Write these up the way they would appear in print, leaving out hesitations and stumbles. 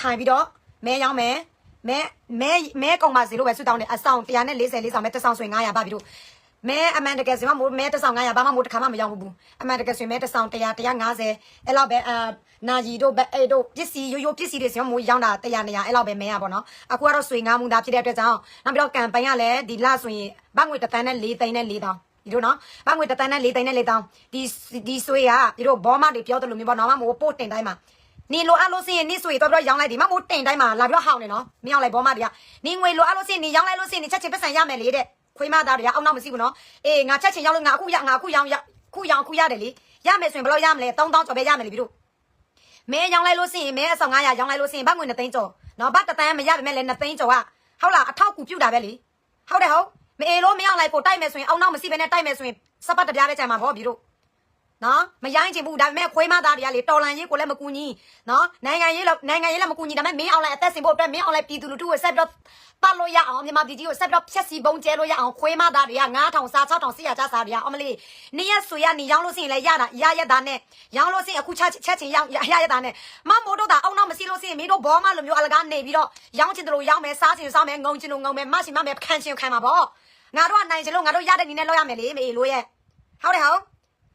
ထိုင်ပြီးတော့မဲရောင်းမယ်မဲကုန်ပါစေလို့ပဲဆူတောင်းတယ်အဆောင်140ဆောင်မဲတစ်ဆောင်ဆိုရင်900ပါပြီတို့မဲအမှန်တကယ်ဆိုမှမဲတစ်ဆောင်900ဘာမှမို့တစ်ခါမှမရောင်းဘူးအမှန်တကယ်ဆိုရင်မဲတစ်ဆောင်100 150အဲ့လောက်ပဲနာကြီးတို့အဲ့တို့ပစ္စည်းရိုးပစ္စည်းတွေဆိုမို့ရောင်းတာ100 200အဲ့လောက်ပဲမဲရပါတော့အခုကတော့ဆွေငါးမှုသားဖြစ်တဲ့အတွက်ကြောင့်နောက်ပြီးတော့ကံပိုင်ကလည်းဒီလဆိုရင်ဘငွေ1 သန်းနဲ့4 သိန်းနဲ့4တောင်းဒီတို့နော်ဘငွေ1 သန်းနဲ့4 သိန်းနဲ့4တောင်းဒီဆွေကဒီတို့ဘောမတွေပြောတယ်လို့မျိုးပေါ့နော်မမို့ပို့တင်တိုင်းမှာနေလိုအပ်လို့စရင်နေဆွေတော့ရောင်းလိုက်ဒီမမို့တင်တိုင်းမှာလာပြီးတော့ဟောင်းနေနော်မင်းအောင်လိုက်ဘောမတွေကနေငွေလိုအပ်လို့စရင်နေရောင်းလိုက်လို့စရင်နေချက်ချင်းပတ်စံရမယ်လေတဲ့ခွေးမသားတွေကအောက်နောက်မရှိဘူးနော်အေးငါချက်ချင်းရောက်လို့ငါအခုရောင်းရတယ်လေရမယ်ဆိုရင်ဘယ်လောက်ရမလဲ3000ကျော်ပဲရမယ်လေပြီးတို့မဲရောင်းလိုက်လို့စရင်မဲအဆောင်900ရောင်းလိုက်လို့စရင်ဘတ်ငွေ2 သိန်းကျော်နော်ဘတ်1 သန်းမရပါနဲ့လေ2 သိန်းကျော်ကဟုတ်လားအထောက်ကူပြုတ်တာပဲလေဟုတ်တယ်ဟုတ်မအေးလို့မအောင်လိုက်ကိုတိုက်မယ်ဆိုရင်အောက်နောက်မရှိဘဲနဲ့တိုက်မယ်ဆိုရင်စပတ်တပြားပဲကြံမှာပေါ့ပြီးတို့နော်မရိုင်းချင်ဘူးဒါပေမဲ့ခွေးမသားတွေကလေတော်လန်ရေးကိုလည်းမကူညီနော်နိုင်ငံရေးလည်းမကူညီဒါပေမဲ့မင်းအောင်လိုက်အသက်စင်ဖို့အတွက်မင်းအောင်လိုက်ပြည်သူလူထုကိုဆက်ပြီးတော့ပတ်လို့ရအောင်မြန်မာပြည်ကြီးကိုဆက်ပြီးတော့ဖြက်စီပုံကျဲလို့ရအောင်ခွေးမသားတွေက9000စား6000 400ချစားတွေကအမလေးနေရဆွေရနေရောင်းလို့စရင်လည်းရတာရရတာနဲ့ရောင်းလို့စရင်အခုချက်ချင်းရောင်းရရတာနဲ့မမိုးတို့တာအောက်နောက်မရှိလို့စရင်မင်းတို့ဘောမလိုမျိုးအလကားနေပြီးတော့ရောင်းချင်တယ်လို့ရောင်းမယ်စားချင်စားမယ်ငုံချင်လို့ငုံမယ်မချင်မမယ်ခံချင်ခံမှာပေါ့ငါတို့ကနိုင်ချင်လို့ငါတို့ရတဲ့နည်းနဲ့လောက်ရမယ်လေမေလို့ရဲ့ဟုတ်တယ်ဟုတ်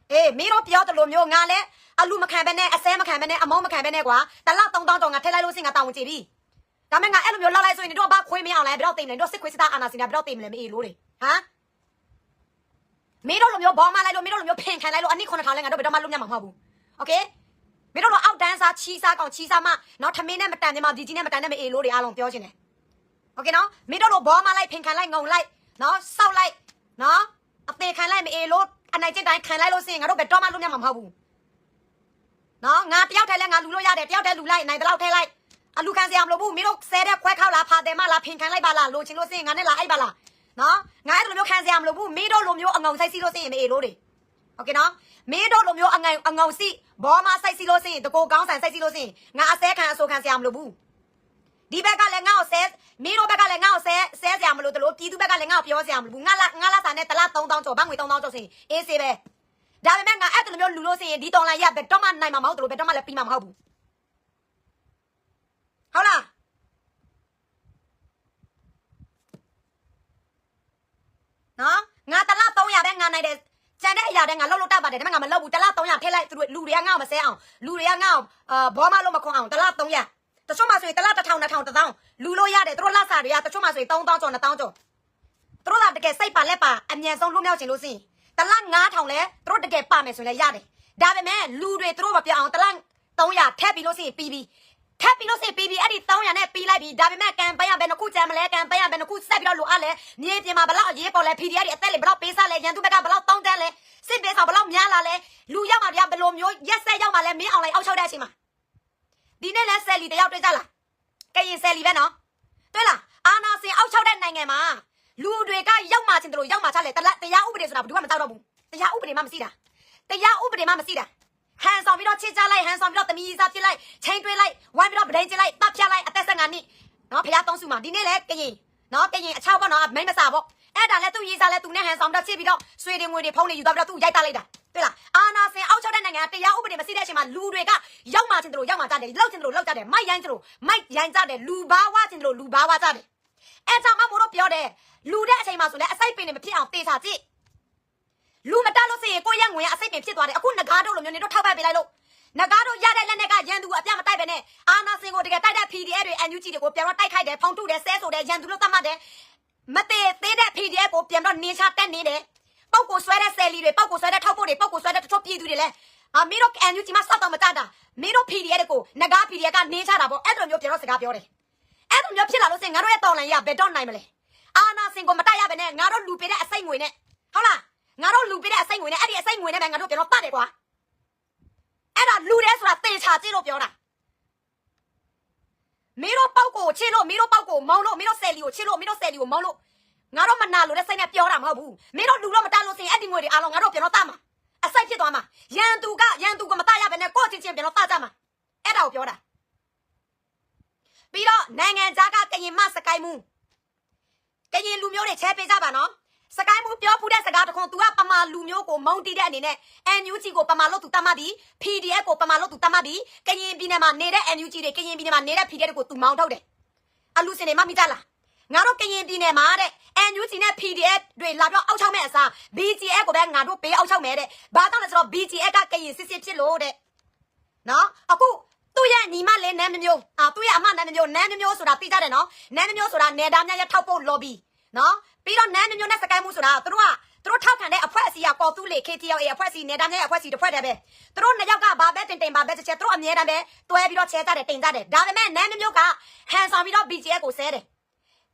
အေးမင်းတို့ပြောတယ်လို့မျိုးငါလည်းအလူမခံဘဲနဲ့အစဲမခံဘဲနဲ့အမောမခံဘဲနဲ့ကွာတလ3000ကျော်ငါထည့်လိုက်လို့စင်ငါတောင်းဝင်ကြည့်ပြီဒါမဲ့ငါအဲ့လိုမျိုးလောက်လိုက်ဆိုရင်တို့ဘာခွေးမအောင်လဲဘယ်တော့သိမလဲတို့စစ်ခွေးစစ်သားအာနာစင်တာဘယ်တော့သိမလဲမေးလို့လေဟမ်မင်းတို့လိုမျိုးဘောမလိုက်လို့မင်းတို့လိုမျိုးဖင်ခံလိုက်လို့အနည်း9000လဲငါတို့ဘယ်တော့မှလုံးညမှာမဟုတ်ဘူးโอเคမင်းတို့လိုအောက်တန်းစားချီးစားကောင်ချီးစားမနော်ထမင်းနဲ့မတန်မြန်မာဒီကြီးနဲ့မတန်နဲ့မေးလို့တွေအားလုံးပြောချင်တယ်โอเคနော်မင်းတို့လိုဘောမလိုက်ဖင်ခံလိုက်ငုံလိုက်နော်စောက်လိုက်နော်အသေးခံလိုက်မေးလို့အနိုင်ချင်းတိုင်းခံလိုက်လို့စင်ငါတို့ဘယ်တော့မှလုံးညမှာမဟုတ်ဘူးနော်ငါတယောက်တည်းလဲငါလူလို့ရတယ်တယောက်တည်းလူလိုက်နိုင်တလောက်ထဲလိုက်အလူခံစရာမလိုဘူးမင်းတို့ဆဲတဲ့ခွဲခောက်လားဖာတယ်မလားဖင်ခံလိုက်ပါလားလိုချင်လို့စင်ငါနဲ့လာအိပ်ပါလားနော်ငါအဲ့လိုမျိုးခံစရာမလိုဘူးမင်းတို့လိုမျိုးအငုံဆိုင်စီလို့စင်မေးလို့တွေโอเคနော်မင်းတို့လိုမျိုးအငုံစီဘောမဆိုင်စီလို့စင်တကိုကောင်းဆန်ဆိုင်စီလို့စင်ငါအစဲခံအဆိုခံစရာမလိုဘူးဒီဘက်ကလည်းငါ့ကိုဆဲမင်းတို့ဘက်ကလည်းငါ့ကိုဆဲစရာမလိုတလို့ပြည်သူဘက်ကလည်းငါ့ကိုပြောစရာမလိုဘူးငါလာစာနဲ့တလား3000ကျော်ဘတ်ငွေ3000ကျော်စင်အေးစေးပဲဒါပေမဲ့ငါအဲ့လိုမျိုးလူလို့စင်ဒီတော်လိုင်းရဘယ်တော့မှနိုင်မှာမဟုတ်တလို့ဘယ်တော့မှလည်းပြီးမှာမဟုတ်ဘူးဟုတ်လားနော်ငါတလား300ပဲငါနိုင်တယ်ကျန်တဲ့အရာတွေငါလှုပ်တတ်ပါတယ်ဒါပေမဲ့ငါမလှုပ်ဘူးတလား300ထည့်လိုက်သူတို့လူတွေကငါ့ကိုမဆဲအောင်လူတွေကငါ့ကိုဘောမလို့မခွန်အောင်တလား300တချို့မှဆိုရင်တလား1000 2000 1000လူလို့ရတယ်သူတို့လက်စာတွေကတချို့မှဆိုရင်3000ကျော်2000ကျော်သူတို့ကတကယ်စိတ်ပါလက်ပါအမြန်ဆုံးလွတ်မြောက်ချင်လို့စင်တလား9000လဲသူတို့တကယ်ပါမယ်ဆိုရင်လည်းရတယ်ဒါပေမဲ့လူတွေသူတို့မပြောင်းအောင်တလား300ထည့်ပြီးလို့စင်ပြီးထပ်ပြီးလို့စေပြီးအဲ့ဒီ300နဲ့ပြီးလိုက်ပြီဒါပေမဲ့ကံပိုင်ရဘယ်နှခုကြံမလဲကံပိုင်ရဘယ်နှခုဆက်ပြီးတော့လိုအပ်လဲမြေပြင်မှာဘလောက်အရေးပေါ်လဲ PDF တွေအသက်လေဘလောက်ပေးစားလဲရန်သူဘက်ကဘလောက်တောင်းတန်းလဲစစ်ပေးဆောင်ဘလောက်များလာလဲလူရောက်မှာဗျာဘယ်လိုမျိုးရက်ဆက်ရောက်မှာလဲမင်းအောင်လိုက်အောက်ချောက်တဲ့အချိန်မှာဒီနေ့လဲဆယ်လီတယောက်တွေ့ကြလားကရင်ဆယ်လီပဲနော်တွေ့လားအာနာစင်အောက်ချောက်တဲ့နိုင်ငံမှာလူတွေကရောက်မှာချင်းတို့ရောက်မှာချလဲတရားဥပဒေဆိုတာဘယ်သူမှမတောက်တော့ဘူးတရားဥပဒေမှမရှိတာတရားဥပဒေမှမရှိတာဟန်ဆောင်ပြီးတော့ချစ်ကြလိုက်ဟန်ဆောင်ပြီးတော့တမီးစားပြစ်လိုက်ချိန်တွေးလိုက်ဝမ်းပြီးတော့ဗဒိန်ကျလိုက်တပ်ဖြတ်လိုက်အသက်15နှစ်နော်ဖះသုံးစုမှာဒီနေ့လဲကရင်နော်ကရင်အချောက်ပေါ့နော်မိမစာပေါ့အဲ့ဒါလဲသူရေးစားလဲသူနဲ့ဟန်ဆောင်တော့ချစ်ပြီးတော့ဆွေတွေငွေတွေဖုံးနေယူသွားပြီးတော့သူရိုက်တလိုက်တာတွေ့လားအာနာစင်အောက်ချောက်တဲ့နိုင်ငံတရားဥပဒေမရှိတဲ့အချိန်မှာလူတွေကရောက်မှချင်းတို့ရောက်မှကြတယ်လောက်ချင်းတို့လောက်ကြတယ်မိုက်ရိုင်းတို့မိုက်ရိုင်းကြတယ်လူဘာဝချင်းတို့လူဘာဝကြတယ်အဲ့ကြောင့်မမို့တော့ပြောတယ်လူတဲ့အချိန်မှာဆိုလဲအစိတ်ပင်နေမဖြစ်အောင်တေးချကြည့်လူမတက်လို့စရင်ကိုရက်ငွေအစိတ်ပင်ဖြစ်သွားတယ်အခုငကားတို့လိုမျိုးနေတော့ထောက်ပံ့ပေးလိုက်လို့ငကားတို့ရတဲ့လက်နဲ့ကရန်သူအပြတ်မတိုက်ပဲနဲ့အာနာစင်ကိုတကယ်တိုက်တဲ့ PDF တွေ NUG တွေကိုပြန်တော့တိုက်ခိုက်တယ်ဖောင်ထုတယ်ဆဲဆိုတယ်ရန်သူလို့သတ်မှတ်တယ်မသေးသေးတဲ့ PDF ကိုပြန်တော့နေချတက်နေတယ်ပောက်ကိုဆွဲတဲ့ဆယ်လီတွေပောက်ကိုဆွဲတဲ့ထောက်ဖို့တွေပောက်ကိုဆွဲတဲ့တချို့ပြည်သူတွေလည်းမင်းတို့ NUG မှာစောက်တော့မကြတာမင်းတို့ PDF တွေကိုငကား PDF ကနေချတာပေါ့အဲ့လိုမျိုးပြန်တော့စကားပြောတယ်အဲ့လိုမျိုးဖြစ်လာလို့စင်ငါတို့ရဲ့တော်လန်ရဘယ်တော့နိုင်မလဲအာနာစင်ကိုမတိုက်ရပဲနဲ့ငါတို့လူပေးတဲ့အစိတ်ငွေနဲ့ဟုတ်လားငါတို့လူပေးတဲ့အစိတ်ငွေနဲ့အဲ့ဒီအစိတ်ငွေနဲ့ပဲငါတို့ပြန်တော့တတ်တယ်ကွာအဲ့ဒါလူတဲ့ဆိုတာတေချာကြည့်လို့ပြောတာမင်းတို့ပေါက်ကိုချစ်လို့မင်းတို့ပေါက်ကိုမောင်းလို့မင်းတို့ဆယ်လီကိုချစ်လို့မင်းတို့ဆယ်လီကိုမောင်းလို့ငါတို့မနာလို့တဲ့စိတ်နဲ့ပြောတာမဟုတ်ဘူးမင်းတို့လူလို့မတတ်လို့စင်အဲ့ဒီငွေတွေအားလုံးငါတို့ပြန်တော့တတ်မှာအစိတ်ဖြစ်သွားမှာရန်သူကမတတ်ရပဲနဲ့ကိုချင်းချင်းပြန်တော့တတ်ကြမှာအဲ့ဒါကိုပြောတာပြီးတော့နိုင်ငံသားကကရင်မစကိုင်းမှုကရင်လူမျိုးတွေချဲပေးကြပါနော် စကိုင်းမှုပြောဖူးတဲ့စကားတခွန် तू ကပမာလူမျိုးကိုမုံတီးတဲ့အနေနဲ့ NUG ကိုပမာလို့ तू တတ်မှတ်ပြီး PDF ကိုပမာလို့ तू တတ်မှတ်ပြီးကရင်ပြည်နယ်မှာနေတဲ့ NUG တွေကရင်ပြည်နယ်မှာနေတဲ့ PDF တွေကို तू မောင်းထုတ်တယ်အလူစင်တွေမှမိကြလားငါတို့ကရင်ပြည်နယ်မှာတဲ့ NUG နဲ့ PDF တွေလာပြောအောက်ချောက်မဲ့အစား BGF ကိုပဲငါတို့ပေးအောက်ချောက်မဲ့တဲ့ဘာကြောင့်လဲဆိုတော့ BGF ကကရင်စစ်စစ်ဖြစ်လို့တဲ့နော်အခုသူ့ရဲ့ညီမလေးနန်းမျိုးသူ့ရဲ့အမနန်းမျိုးဆိုတာသိကြတယ်နော်နန်းမျိုးဆိုတာနေသားများရဲ့ထောက်ဖို့ lobby နော်ပြီးတော့နန်းမျိုးနဲ့စကိုင်းမှုဆိုတာသူတို့ထောက်ခံတဲ့အဖွဲ့အစည်းကကော်သူလေ KTLA အဖွဲ့အစည်းနေသားများရဲ့အဖွဲ့အစည်းတစ်ဖွဲ့တည်းပဲသူတို့နှစ်ယောက်ကဘာပဲတင်ဘာပဲချက်သူတို့အမြဲတမ်းပဲတွဲပြီးတော့ချဲကြတယ်တင်ကြတယ်ဒါပေမဲ့နန်းမျိုးကဟန်ဆောင်ပြီးတော့ BGF ကိုဆဲတယ်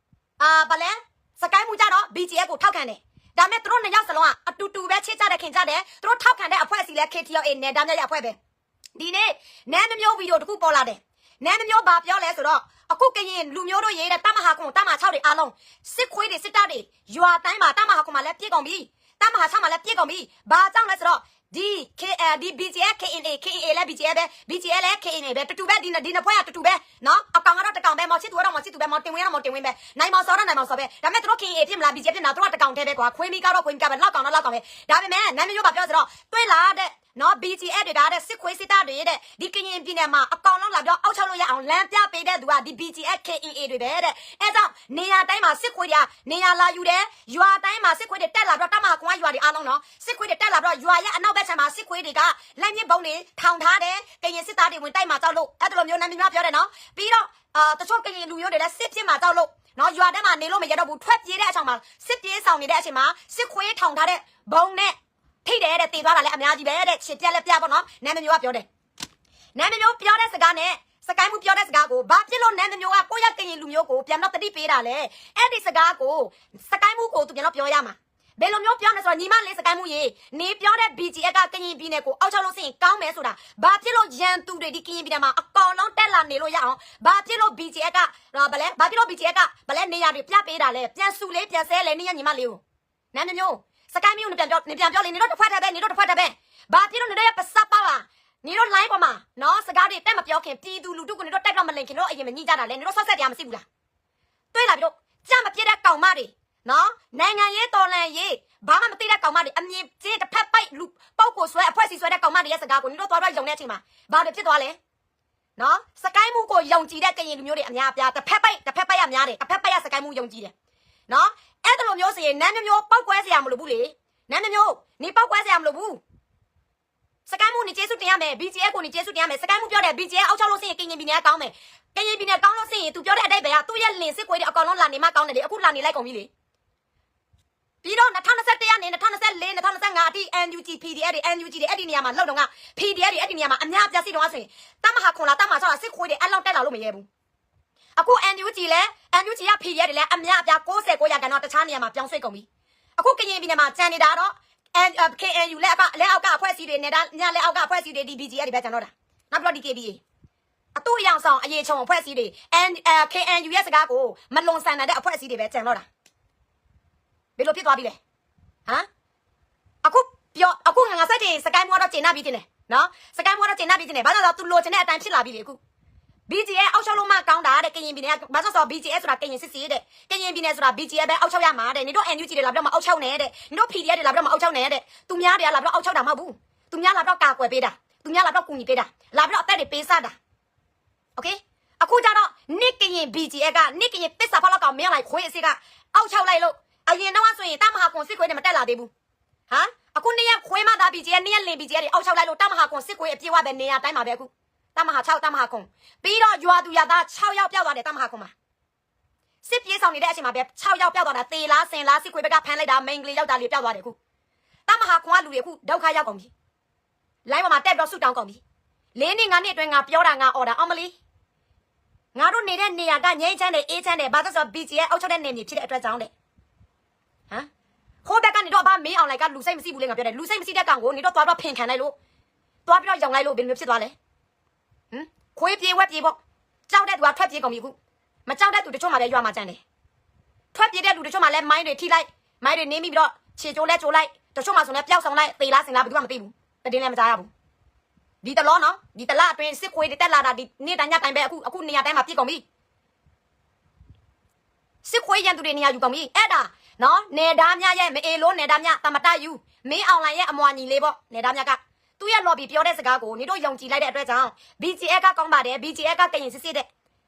ဗလဲစကိုင်းမှုကြတော့ BGF ကိုထောက်ခံတယ်ဒါပေမဲ့သူတို့နှစ်ယောက်စလုံးကအတူတူပဲချစ်ကြတယ်ခင်ကြတယ်သူတို့ထောက်ခံတဲ့အဖွဲ့အစည်းလဲ KTLA နေသားများရဲ့အဖွဲ့ပဲဒီနေ့နန်းမျိုးဗီဒီယိုတစ်ခုပေါ်လာတယ်နန်းမျိုးဘာပြောလဲဆိုတော့အခုကရင်လူမျိုးတို့ရေးတဲ့တမဟာကုံတမဟာ6တွေအားလုံးစစ်ခွေးတွေစစ်တပ်တွေရွာတိုင်းမှာတမဟာကုံမှာလည်းပြည့်ကုန်ပြီတမဟာ6မှာလည်းပြည့်ကုန်ပြီဘာကြောင့်လဲဆိုတော့ဒီ BGF KNAလည်း BGF ပဲ BGF လည်း KNA ပဲတူတူပဲဒီနှစ်ဖွဲ့ကတူတူပဲနော်အကောင်ကတော့တကောင်ပဲမော်ချစ်သူကတော့မော်ချစ်သူပဲမော်တင်ဝင်းကတော့မော်တင်ဝင်းပဲနိုင်မော်စောတော့နိုင်မော်စောပဲဒါပေမဲ့သူတို့ KNA ဖြစ်မလား BGF ဖြစ်မလားသူတို့ကတကောင်တည်းပဲကွာခွေးမီကတော့ခွေးမီကပဲလောက်ကောင်တော့လောက်ကောင်ပဲဒါပေမဲ့နန်းမျိုးဘာပြောဆိုတော့တွေ့လားတဲ့နော် BGF တွေကတဲ့စစ်ခွေးစစ်သားတွေတဲ့ဒီကရင်ပြည်နယ်မှာအကောင်လုံးလာပြောအောက်ချောက်လို့ရအောင်လမ်းပြပေးတဲ့သူကဒီ BGF KNA တွေပဲတဲ့အဲကြောင့်နေရာတိုင်းမှာစစ်ခွေးတွေကနေရာလာယူတယ်ရွာတိုင်းမှာစစ်ခွေးတွေတက်လာတော့တမဟာကွာရွာတွေအားလုံးနော်စစ်ခွေးတွေတက်လာတော့ရွာရဲ့အနောက်ဘက်ခြမ်းမှာစစ်ခွေးတွေကလက်ညစ်ဘုံတွေထောင်ထားတယ်ကရင်စစ်သားတွေဝင်တိုက်မှာကြောက်လို့အဲ့လိုမျိုးနာမည်များပြောတယ်နော်ပြီးတော့တချို့ကရင်လူမျိုးတွေလည်းစစ်ဖြစ်မှာကြောက်လို့နော်ရွာထဲမှာနေလို့မရတော့ဘူးထွက်ပြေးတဲ့အချိန်မှာစစ်ပြေးဆောင်နေတဲ့အချိန်မှာစစ်ခွေးထောင်ထားတဲ့ဘုံနဲ့ထိတယ်တဲ့တည်သွားတာလည်းအများကြီးပဲတဲ့ချစ်ပြက်လက်ပြပေါ့နော်နန်းမျိုးကပြောတယ်နန်းမျိုးပြောတဲ့စကားနဲ့စကိုင်းမှုပြောတဲ့စကားကိုဘာဖြစ်လို့နန်းမျိုးကကိုယ့်ရဲ့ကရင်လူမျိုးကိုပြန်တော့တတိပေးတာလဲအဲ့ဒီစကားကိုစကိုင်းမှုကိုသူပြန်တော့ပြောရမှာဘယ်လိုမျိုးပြောနေဆိုတော့ညီမလေးစကိုင်းမှုရေနေပြောတဲ့ BGF ကကရင်ပြည်နယ်ကိုအောက်ချောက်လို့ဆိုရင်ကောင်းမယ်ဆိုတာဘာဖြစ်လို့ရန်သူတွေဒီကရင်ပြည်နယ်မှာအကောင်လုံးတက်လာနေလို့ရအောင်ဘာဖြစ်လို့ BGF ကဘာဖြစ်လို့ BGF ကနေရာတွေပြပေးတာလဲပြန်စုလေးပြန်ဆဲလဲနေရညီမလေးကိုနန်းမျိုးစကိုင်းမျိုးနေပြန်ပြောလေနေတော့တစ်ဖက်တည်းပဲနေတော့တစ်ဖက်တည်းပဲဘာဖြစ်လို့နေတော့ပစပ်ပါလားနေတော့ line ပေါ်မှာနော်စကားတွေတက်မပြောခင်ပြည်သူလူထုကိုနေတော့တက်တော့မလင်ခင်တော့အရင်မညှိကြတာလဲနေတော့ဆော့ဆက်တရားမရှိဘူးလားတွေ့လာပြီးတော့ကြမပြစ်တဲ့ကောင်မတွေနော်နိုင်ငံရေးတော်လှန်ရေးဘာမှမသိတဲ့ကောင်မတွေအမြင်ချင်းတစ်ဖက်ပိုက်လူပေါက်ကိုဆွဲအဖွဲ့စီဆွဲတဲ့ကောင်မတွေရဲ့စကားကိုနေတော့သွားတော့ယုံတဲ့အချိန်မှာဘာတွေဖြစ်သွားလဲနော်စကိုင်းမှုကိုယုံကြည်တဲ့ကရင်လူမျိုးတွေအများအပြားတစ်ဖက်ပိုက်ရများတယ်တစ်ဖက်ပိုက်ကစကိုင်းမှုယုံကြည်တယ်နော်အဲ့လိုမျိုးဆိုရင်နန်းမျိုးပောက်ကွဲစရာမလိုဘူးလေနန်းမျိုးနေပောက်ကွဲစရာမလိုဘူးစကိုင်းမှုနေကျေးဇူးတင်ရမယ် BGF ကိုနေကျေးဇူးတင်ရမယ်စကိုင်းမှုပြောတယ် BGF အောက်ချောက်လို့ဆိုရင်ကရင်ပြည်နယ်ကောင်းမယ်ကရင်ပြည်နယ်ကောင်းလို့ဆိုရင် तू ပြောတဲ့အတိတ်ပဲကသူ့ရဲ့လင်စစ်ခွေးတွေအကောင်လုံးလာနေမှကောင်းတယ်လေအခုလာနေလိုက်ကုန်ပြီလေပြီးတော့2021ကနေ2024 2025အထိ NUG PDF တွေ NUG တွေအဲ့ဒီနေရာမှာလောက်တော့က PDF တွေအဲ့ဒီနေရာမှာအများပြစီတော့ဆိုရင်တမဟာခွန်လာတမဟာဆောက်စစ်ခွေးတွေအဲ့လောက်တက်လာလို့မရဲဘူးအခု NUG လဲ NUG က PDF တွေလဲအများအပြား69ရာခိုင်နှုန်းတခြားနေရာမှာပြောင်းဆွဲကုန်ပြီအခုကရင်ပြည်နယ်မှာကြံနေတာတော့ KNU လက်အောက်ကအဖွဲ့အစည်းတွေနေတာညလက်အောက်ကအဖွဲ့အစည်းတွေဒီ BGF တွေပဲကြံတော့တာနောက်ပြီးတော့ DKBA အတူအယောင်ဆောင်အရေးချုံအဖွဲ့အစည်းတွေ KNU ရဲ့စကားကိုမလွန်ဆန်တဲ့အဖွဲ့အစည်းတွေပဲကြံတော့တာဘယ်လိုဖြစ်သွားပြီလဲဟမ်အခုငါစက်တင်စကိုင်းမောတော့ကျင်နာပြီးတင်တယ်နော်စကိုင်းမောတော့ကျင်နာပြီးတင်တယ်ဘာလို့လဲဆိုတော့သူလိုချင်တဲ့အတိုင်းဖြစ်လာပြီလေအခု BGF အောက်ချောက်လုံးမကောင်းတာတဲ့ကရင်ပြည်နယ်ကဘာလို့ဆိုတော့ BGF ဆိုတာကရင်စစ်စီတဲ့ကရင်ပြည်နယ်ဆိုတာ BGF ပဲအောက်ချောက်ရမှာတဲ့နေတို့ NUG တွေလာပြီးတော့မအောက်ချောက်နဲ့တဲ့နေတို့ PDF တွေလာပြီးတော့မအောက်ချောက်နဲ့တဲ့သူများတွေကလာပြီးတော့အောက်ချောက်တာမဟုတ်ဘူးသူများလာပြီးတော့ကာကွယ်ပေးတာသူများလာပြီးတော့ကူညီပေးတာလာပြီးတော့အသက်တွေပေးစားတာโอเคအခုကျတော့နစ်ကရင် BGF ကနစ်ကရင်တစ္ဆာဖောက်လောက်ကောင်မင်းလိုက်ခွေးအစစ်ကအောက်ချောက်လိုက်လို့အရင်တော့ဆိုရင်တမဟာကွန်စစ်ခွေးတွေမတက်လာသေးဘူးဟမ်အခုနေ့ကခွေးမသား BGF နေ့ကလင် BGF တွေအောက်ချောက်လိုက်လို့တမဟာကွန်စစ်ခွေးအပြေးဝပဲနေရာတိုင်းမှာပဲအခုတမဟာ6တမဟာကွန်ပြီးတော့ရွာသူရွာသား6ယောက်ပျောက်သွားတယ်တမဟာကွန်မှာစစ်ပြေးဆောင်နေတဲ့အချိန်မှာပဲ6ယောက်ပျောက်သွားတာသေလားဆင်လားစစ်ခွေးဘက်ကဖမ်းလိုက်တာမိန်ကလေးယောက်သားလေးပျောက်သွားတယ်အခုတမဟာကွန်ကလူတွေအခုဒုက္ခရောက်ကုန်ပြီလိုင်းပေါ်မှာတက်ပြီးတော့ဆူတောင်းကုန်ပြီ၄နှစ်5နှစ်အတွင်းငါပြောတာငါအော်တာအောင်မလီငါတို့နေတဲ့နေရာကငိမ့်ချမ်းတယ်အေးချမ်းတယ်ဘာလို့ဆိုတော့ BGF အောက်ချောက်တဲ့နေမြေဖြစ်တဲ့အတွက်ကြောင့်တဲ့ဟမ်ဟိုဘက်ကနေတော့ဘာမင်းအောင်လိုက်ကလူစိတ်မရှိဘူးလေငါပြောတယ်လူစိတ်မရှိတဲ့ကောင်ကိုနေတော့သွားတော့ဖင်ခံလိုက်လို့သွားပြီးတော့ရောင်လိုက်လို့ဘယ်လိုဖြစ်သွားလဲဟမ်ခွေးပြေးဝက်ပြေးပေါ့ကြောက်တဲ့သူကထွက်ပြေးကုန်ပြီအခုမကြောက်တဲ့သူတချို့မှလည်းရွာမှာကြမ်းတယ်ထွက်ပြေးတဲ့လူတချို့မှလည်းမိုင်းတွေထိလိုက်မိုင်းတွေနင်းပြီးတော့ခြေကျိုးလဲကျိုးလိုက်တချို့မှဆိုလည်းပျောက်ဆောင်လိုက်သေလားစင်လားဘယ်သူမှမသိဘူးတည်င်းလည်းမကြားရဘူးဒီတလောနော်ဒီတလအတွင်းစစ်ခွေးတွေတက်လာတာဒီနေ့တိုင်းညတိုင်းပဲအခုနေရာတိုင်းမှာပြည့်ကုန်ပြီ စစ်ခွေးရန်သူတွေနေရာယူကောင်ပြီအဲ့ဒါနော်နေသားများရဲ့မအေလို့နေသားများတမတယူမင်းအောင်လိုင်းရဲ့အမွာညီလေးပေါ့နေသားများကသူ့ရဲ့ lobby ပြောတဲ့စကားကိုနေတို့ယုံကြည်လိုက်တဲ့အတွက်ကြောင့် BGF ကကောင်းပါတယ် BGF ကကရင်စစ်စစ်တဲ့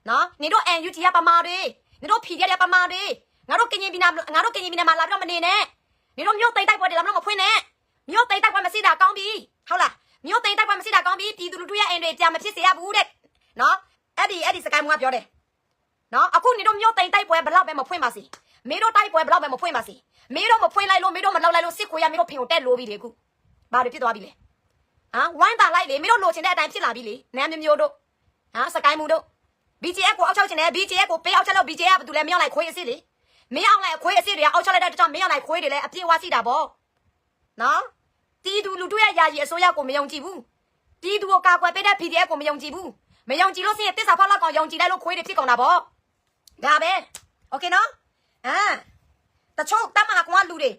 နော်နေတို့ NUG ကပမာတွေနေတို့ PDF ကပမာတွေငါတို့ကရင်ပြည်နယ်မှာလာပြီးတော့မနေနဲ့နေတို့မြို့သိမ်းတိုက်ပွဲတွေလာမလို့မဖွင့်နဲ့မြို့သိမ်းတိုက်ပွဲမရှိတာကောင်းပြီဟုတ်လားမြို့သိမ်းတိုက်ပွဲမရှိတာကောင်းပြီပြည်သူလူထုရဲ့အိမ်တွေကြာမဖြစ်စေရဘူးတဲ့နော်အဲ့ဒီစကိုင်းမူကပြောတယ်နော်အခုနေတို့မြို့သိမ်းတိုက်ပွဲဘလောက်ပဲမဖွင့်ပါစေမေတို့တိုက်ပွဲဘလောက်ပဲမဖွင့်ပါစေမေတို့မဖွင့်လိုက်လို့မေတို့မလောက်လိုက်လို့စစ်ခွေရမေတို့ဖင်ကိုတက်လို့ပြီလေအခုဘာတွေဖြစ်သွားပြီလဲဟမ်ဝိုင်းတာလိုက်လေမေတို့လိုချင်တဲ့အတိုင်းဖြစ်လာပြီလေနန်းမျိုးတို့ဟမ်စကိုင်းမူတို့ BGF ကိုအောက်ချုပ်ချင်တယ် BGF ကိုပေးအောက်ချက်လို့ BGF ကဘာတူလဲမင်းအောင်လိုက်ခွေးအစ်စ်လေမင်းအောင်လိုက်ခွေးအစ်စ်တွေကအောက်ချက်လိုက်တဲ့ကြောင့်မင်းအောင်လိုက်ခွေးတွေလည်းအပြည့်ဝရှိတာပေါ့နော်တီးသူလူတို့ရဲ့ယာယီအစိုးရကိုမယုံကြည်ဘူးတီးသူကိုကာကွယ်ပေးတဲ့ BGF ကိုမယုံကြည်ဘူးမယုံကြည်လို့ရှိရင်တစ္ဆာဖောက်လောက်ကောင်ယုံကြည်လိုက်လို့ခွေးတွေဖြစ်ကုန်တာပေါ့ဒါပဲโอเคနော်တချို့တမကွာလူတွေ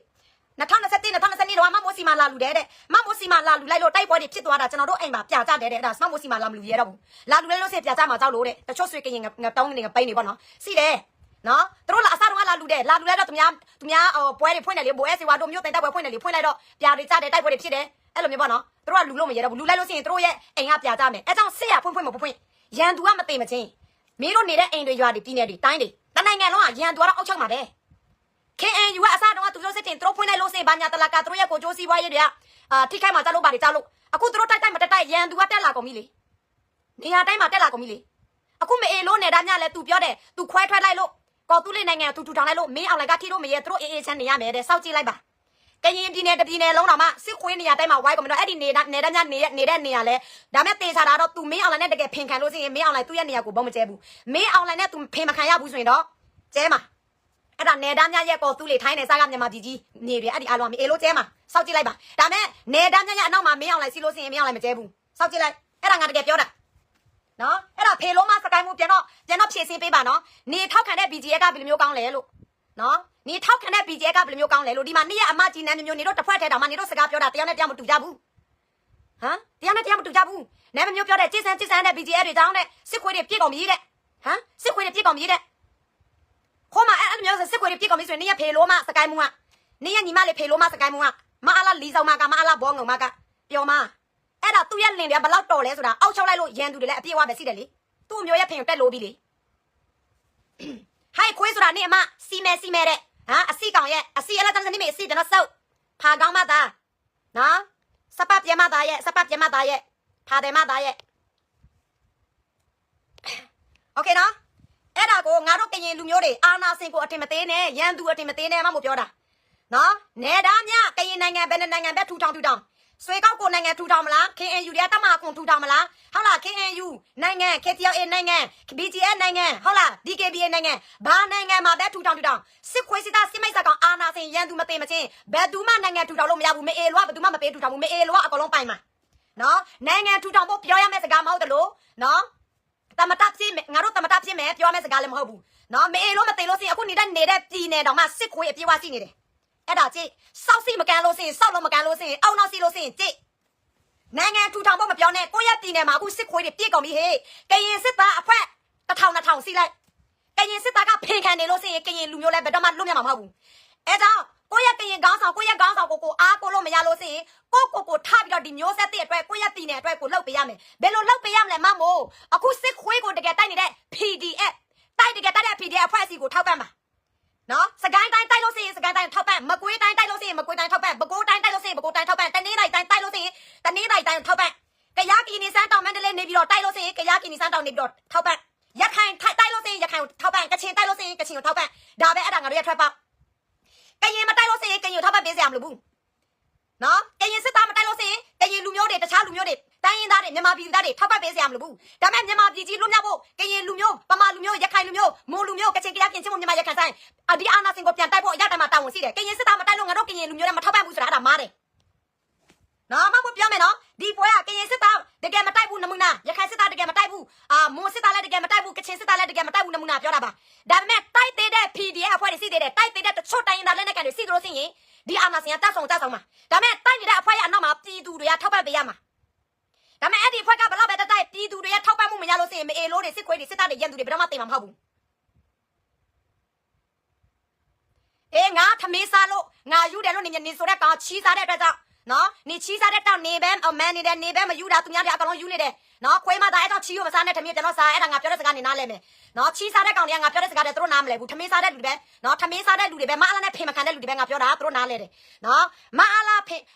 2021 2022တော့မမိုးစီမာလာလူတဲ့မမိုးစီမာလာလူလိုက်လို့တိုက်ပွဲတွေဖြစ်သွားတာကျွန်တော်တို့အိမ်မှာပြကြတယ်တဲ့အဲ့ဒါမမိုးစီမာလာမလူရဲတော့ဘူးလာလူလဲလို့စိပြကြမှာကြောက်လို့တဲ့တချို့ဆွေကရင်ငတောင်းနေပိန်းနေပေါ့နော်စီတယ်နော်သူတို့လာအစားတော့လာလူတဲ့လာလူလဲတော့သူများပွဲတွေဖွင့်တယ်လေဘိုးအဲစီဝါတို့မျိုးတိုင်တိုက်ပွဲဖွင့်တယ်လေဖွင့်လိုက်တော့ပြာတွေကြတယ်တိုက်ပွဲတွေဖြစ်တယ်အဲ့လိုမျိုးပေါ့နော်သူတို့ကလူလို့မရဲတော့ဘူးလူလိုက်လို့ရှိရင်သူတို့ရဲ့အိမ်ကပြကြမယ်အဲကြောင့်စစ်ရဖွင့်မဖွင့်ရန်သူကမသိမချင်းမင်းတို့နေတဲ့အိမ်တွေရွာတွေပြည်နယ်တွေတိုင်းတွေတနိုင်ငံလုံးကရန်သူကတော့အောက်ချုပ်မှာပဲKNU ကအစားတော့သူတို့စစ်တင်သူတို့ဖွင့်လိုက်လို့စေဘာညာတလာကသူတို့ရဲ့ကိုကျိုးစီးပွားရေးတွေကထိခိုက်မှာကြလို့ပါတွေကြလို့အခုသူတို့တိုက်မတိုက်ရန်သူကတက်လာကုန်ပြီလေနေရာတိုင်းမှာတက်လာကုန်ပြီလေအခုမအေလို့နေတာညလည်းသူပြောတယ်သူခွဲထွက်လိုက်လို့ကော်တူးလေးနိုင်ငံသူထူထောင်လိုက်လို့မင်းအောင်လိုက်ကထိလို့မရဲသူတို့အေးချမ်းနေရမယ်တဲ့စောက်ကြည့်လိုက်ပါကရင်ပြည်နယ်တပြည်နယ်လုံးတော့မှစစ်ခွေးနေရာတိုင်းမှာဝိုင်းကုန်ပြီတော့အဲ့ဒီနေတဲ့နေရာလဲဒါမဲ့တေချာတာတော့သူမင်းအောင်လိုက်နဲ့တကယ်ဖင်ခံလို့ရှိရင်မင်းအောင်လိုက်သူ့ရဲ့နေရာကိုဘုံမကျဲဘူးမင်းအောင်လိုက်နဲ့သူဖင်မခံရဘူးဆိုရင်တော့ကျဲမှာအဲ့ဒါနေသားများရဲ့ကော်သူလေးထိုင်းနေစားကမြန်မာပြည်ကြီးနေပြီအဲ့ဒီအားလုံးအေးလို့ကျဲမှာစောက်ကြည့်လိုက်ပါဒါမဲ့နေသားများရဲ့အနောက်မှာမင်းအောင်လိုက်စီလို့ရှိရင်မင်းအောင်လိုက်မကျဲဘူးစောက်ကြည့်လိုက်အဲ့ဒါငါတကယ်ပြောတာနော်အဲ့ဒါဖေလုံးမစကိုင်းမှုပြန်တော့ဖြည့်စင်းပေးပါနော်နေထောက်ခံတဲ့ BGF ကဘယ်လိုမျိုးကောင်းလဲလို့နော်နေထောက်ခံတဲ့ BGF ကဘယ်လိုမျိုးကောင်းလဲလို့ဒီမှာနေရဲ့အမကြီးနန်းမျိုးနေတော့တစ်ဖွဲ့ထဲတောင်မှနေတော့စကားပြောတာတရားနဲ့တရားမတူကြဘူးဟမ်တရားနဲ့တရားမတူကြဘူးနန်းမျိုးပြောတဲ့ကြည်စမ်းတဲ့ BGF တွေတောင်းတဲ့စစ်ခွေးတွေပြည့်ကုန်ပြီတဲ့ဟမ်စစ်ခွေးတွေပြည့်ကုန်ပြီတဲ့ခေါ်မအဲ့လိုမျိုးစစ်ခွေးတွေပြည့်ကုန်ပြီဆိုရင်နေရဲ့ဖေလုံးမစကိုင်းမှုကနေရဲ့ညီမလေးဖေလုံးမစကိုင်းမှုကမအားလားလီဆောင်မကမအားလားဘောငုံမကပြောမအဲ့ဒါသူ့ရဲ့လင်တွေကဘလောက်တော်လဲဆိုတာအောက်ချောက်လိုက်လို့ရန်သူတွေလည်းအပြည့်အဝပဲရှိတယ်လေသူ့မျိုးရဲ့ဖင်ကိုတက်လို့ပြီလေဟိုက်ခွေးဆိုတာနေအမစီမဲတဲ့ဟာအစီကောင်ရဲ့အစီအလားတန်းစနေမေအစီတနော်စုပ်ဖာကောင်းမသားနော်စပပြမသားရဲ့ဖာတယ်မသားရဲ့โอเคနော်အဲ့ဒါကိုငါတို့ကရင်လူမျိုးတွေအာနာစင်ကိုအတင်မသေးနဲ့ရန်သူအတင်မသေးနဲ့မမို့ပြောတာနော်နေသားမြကရင်နိုင်ငံဘယ်နိုင်ငံပဲထူထောင်ဆွေကောက်ကိုနိုင်ငံထူထောင်မလား KNU တွေကတမကွန်ထူထောင်မလားဟုတ်လား KNU နိုင်ငံ KTLA နိုင်ငံ BGF နိုင်ငံဟုတ်လား DKBA နိုင်ငံဘာနိုင်ငံမှာပဲထူထောင်စစ်ခွေးစစ်သားစစ်မိတ်ဆက်ကောင်အာနာစင်ရန်သူမသိမချင်းဘယ်သူမှနိုင်ငံထူထောင်လို့မရဘူးမအေလွားဘယ်သူမှမပေးထူထောင်ဘူးမအေလွားအကုန်လုံးပိုင်မှာနော်နိုင်ငံထူထောင်ဖို့ပြောရမယ့်စကားမဟုတ်တယ်လို့နော်တမတဖြစ်ငါတို့တမတဖြစ်မယ်ပြောရမယ့်စကားလည်းမဟုတ်ဘူးနော်မအေလို့မသိလို့စင်အခုနေတဲ့ပြည်နယ်တော်မှာစစ်ခွေးအပြေးဝရှိနေတယ်အဲ့ဒါကြည့်စောက်စီမကန်လို့စင်စောက်လို့မကန်လို့စင်အောက်နောက်စီလို့စင်ကြည့်နိုင်ငံထူထောင်ဖို့မပြောနဲ့ကိုရပြည်နယ်မှာအခုစစ်ခွေးတွေပြည့်ကုန်ပြီဟေ့ကရင်စစ်သားအဖွဲ1000စီလိုက်ကရင်စစ်သားကဖင်ခံနေလို့စင်ကရင်လူမျိုးလည်းဘယ်တော့မှလွတ်မြောက်မှာမဟုတ်ဘူးအဲ့ကြောင့်ကိုရကရင်ခေါင်းဆောင်ကိုအားကိုလို့မရလို့စင်ကိုထားပြီးတော့ဒီမျိုးဆက်တဲ့အတွက်ကိုရပြည်နယ်အတွက်ကိုလှုပ်ပေးရမယ်ဘယ်လိုလှုပ်ပေးရမလဲမမို့အခုစစ်ခွေးကိုတကယ်တိုက်နေတဲ့ PDF တကယ်တိုက်တဲ့ PDF အဖွဲ့အစည်းကိုထောက်ပံ့ပါနော်စကိုင်းတိုင်းတိုက်လို့ရှိရင်စကိုင်းတိုင်းထောက်ပံ့မကွေးတိုင်းတိုက်လို့ရှိရင်မကွေးတိုင်းထောက်ပံ့ပဲခူးတိုင်းတိုက်လို့ရှိရင်ပဲခူးတိုင်းထောက်ပံ့တနင်္သာရီတိုင်းတိုက်လို့ရှိရင်တနင်္သာရီတိုင်းထောက်ပံ့ကယားပြည်နယ်စမ်းတောင်မန္တလေးနေပြီးတော့တိုက်လို့ရှိရင်ကယားပြည်နယ်စမ်းတောင်နေပြီးတော့ထောက်ပံ့ရခိုင်တိုက်လို့ရှိရင်ရခိုင်ထောက်ပံ့ကချင်တိုက်လို့ရှိရင်ကချင်ကိုထောက်ပံ့ဒါပဲအဲ့ဒါငါတို့ရထွက်ပေါက်ကရင်မတိုက်လို့ရှိရင်ကရင်ကိုထောက်ပံ့ပေးစရာမလိုဘူးနော်ကရင်စစ်သားမတိုက်လို့ရှိရင်ကရင်လူမျိုးတွေတခြားလူမျိုးတွေတိုင်းရင်းသားတွေမြန်မာပြည်သားတွေထောက်ပံ့ပေးစရာမလိုဘူးဒါပေမဲ့မြန်မာပြည်ကြီးလွတ်မြောက်ဖို့ကရင်လူမျိုးပမာလူမျိုးရခိုင်လူမျိုးမွန်လူမျိုးကချင်ကယားပြင်ချင်းမြန်မာရခိုင်ဆိုင်ဒီအာနာစင်ကိုပြန်တိုက်ဖို့အရတမှာတာဝန်ရှိတယ်ကရင်စစ်သားမတိုက်လို့ငါတို့ကရင်လူမျိုးတွေမထောက်ပံ့ဘူးဆိုတာအဲ့ဒါမားတယ်နော်မဟုတ်ပြောမယ်နော်ဒီပွဲကကရင်စစ်သားတကယ်မတိုက်ဘူးနမူနာရခိုင်စစ်သားတကယ်မတိုက်ဘူးမွန်စစ်သားလည်းတကယ်မတိုက်ဘူးကချင်စစ်သားလည်းတကယ်မတိုက်ဘူးနမူနာပြောတာပါဒါပေမဲ့တိုက်သေးတဲ့ PDF အဖွဲ့တွေရှိသေးတယ်တိုက်သေးတဲ့တချို့တိုင်းရင်းသားလက်နက်ကန်တွေရှိသလိုရှိရင်ဒီအာနာစင်ကတက်ဆောင်မှာဒါပေမဲ့တိုက်နေတဲ့အဖွဲ့ရဲ့အနောက်မှာပြည်သူတွေကထောက်ပံ့ပေးရမှာဒါပေမဲ့အဲ့ဒီအဖွဲ့ကဘလောက်ပဲတိုက်ပြည်သူတွေရဲ့ထောက်ပံ့မှုမရလို့ရှိရင်မအေလို့တွေစစ်ခွေးတွေစစ်သားတွေရန်သူတွေဘယ်တော့မှသိမှာမဟုတ်ဘူး ငါထမင်းစားလို့ငါယူတယ်လို့နေဆိုတဲ့ကောင်ချီးစားတဲ့အတွက်ကြောင့်နော်နေချီးစားတဲ့တောင်နေပဲအမန်နေတယ်နေပဲမယူတာသူများတွေအကောင်လုံးယူနေတယ်နော်ခွေးမသားအဲ့တော့ချီးကိုမစားနဲ့ထမင်းကျွန်တော်စားအဲ့ဒါငါပြောတဲ့စကားနေနားလဲမယ်နော်ချီးစားတဲ့ကောင်တွေကငါပြောတဲ့စကားတွေသူတို့နားမလဲဘူးထမင်းစားတဲ့လူတွေပဲနော်ထမင်းစားတဲ့လူတွေပဲမအားလားနဲ့ဖင်မခံတဲ့လူတွေပဲငါပြောတာသူတို့နားလဲတယ်နော်မအားလား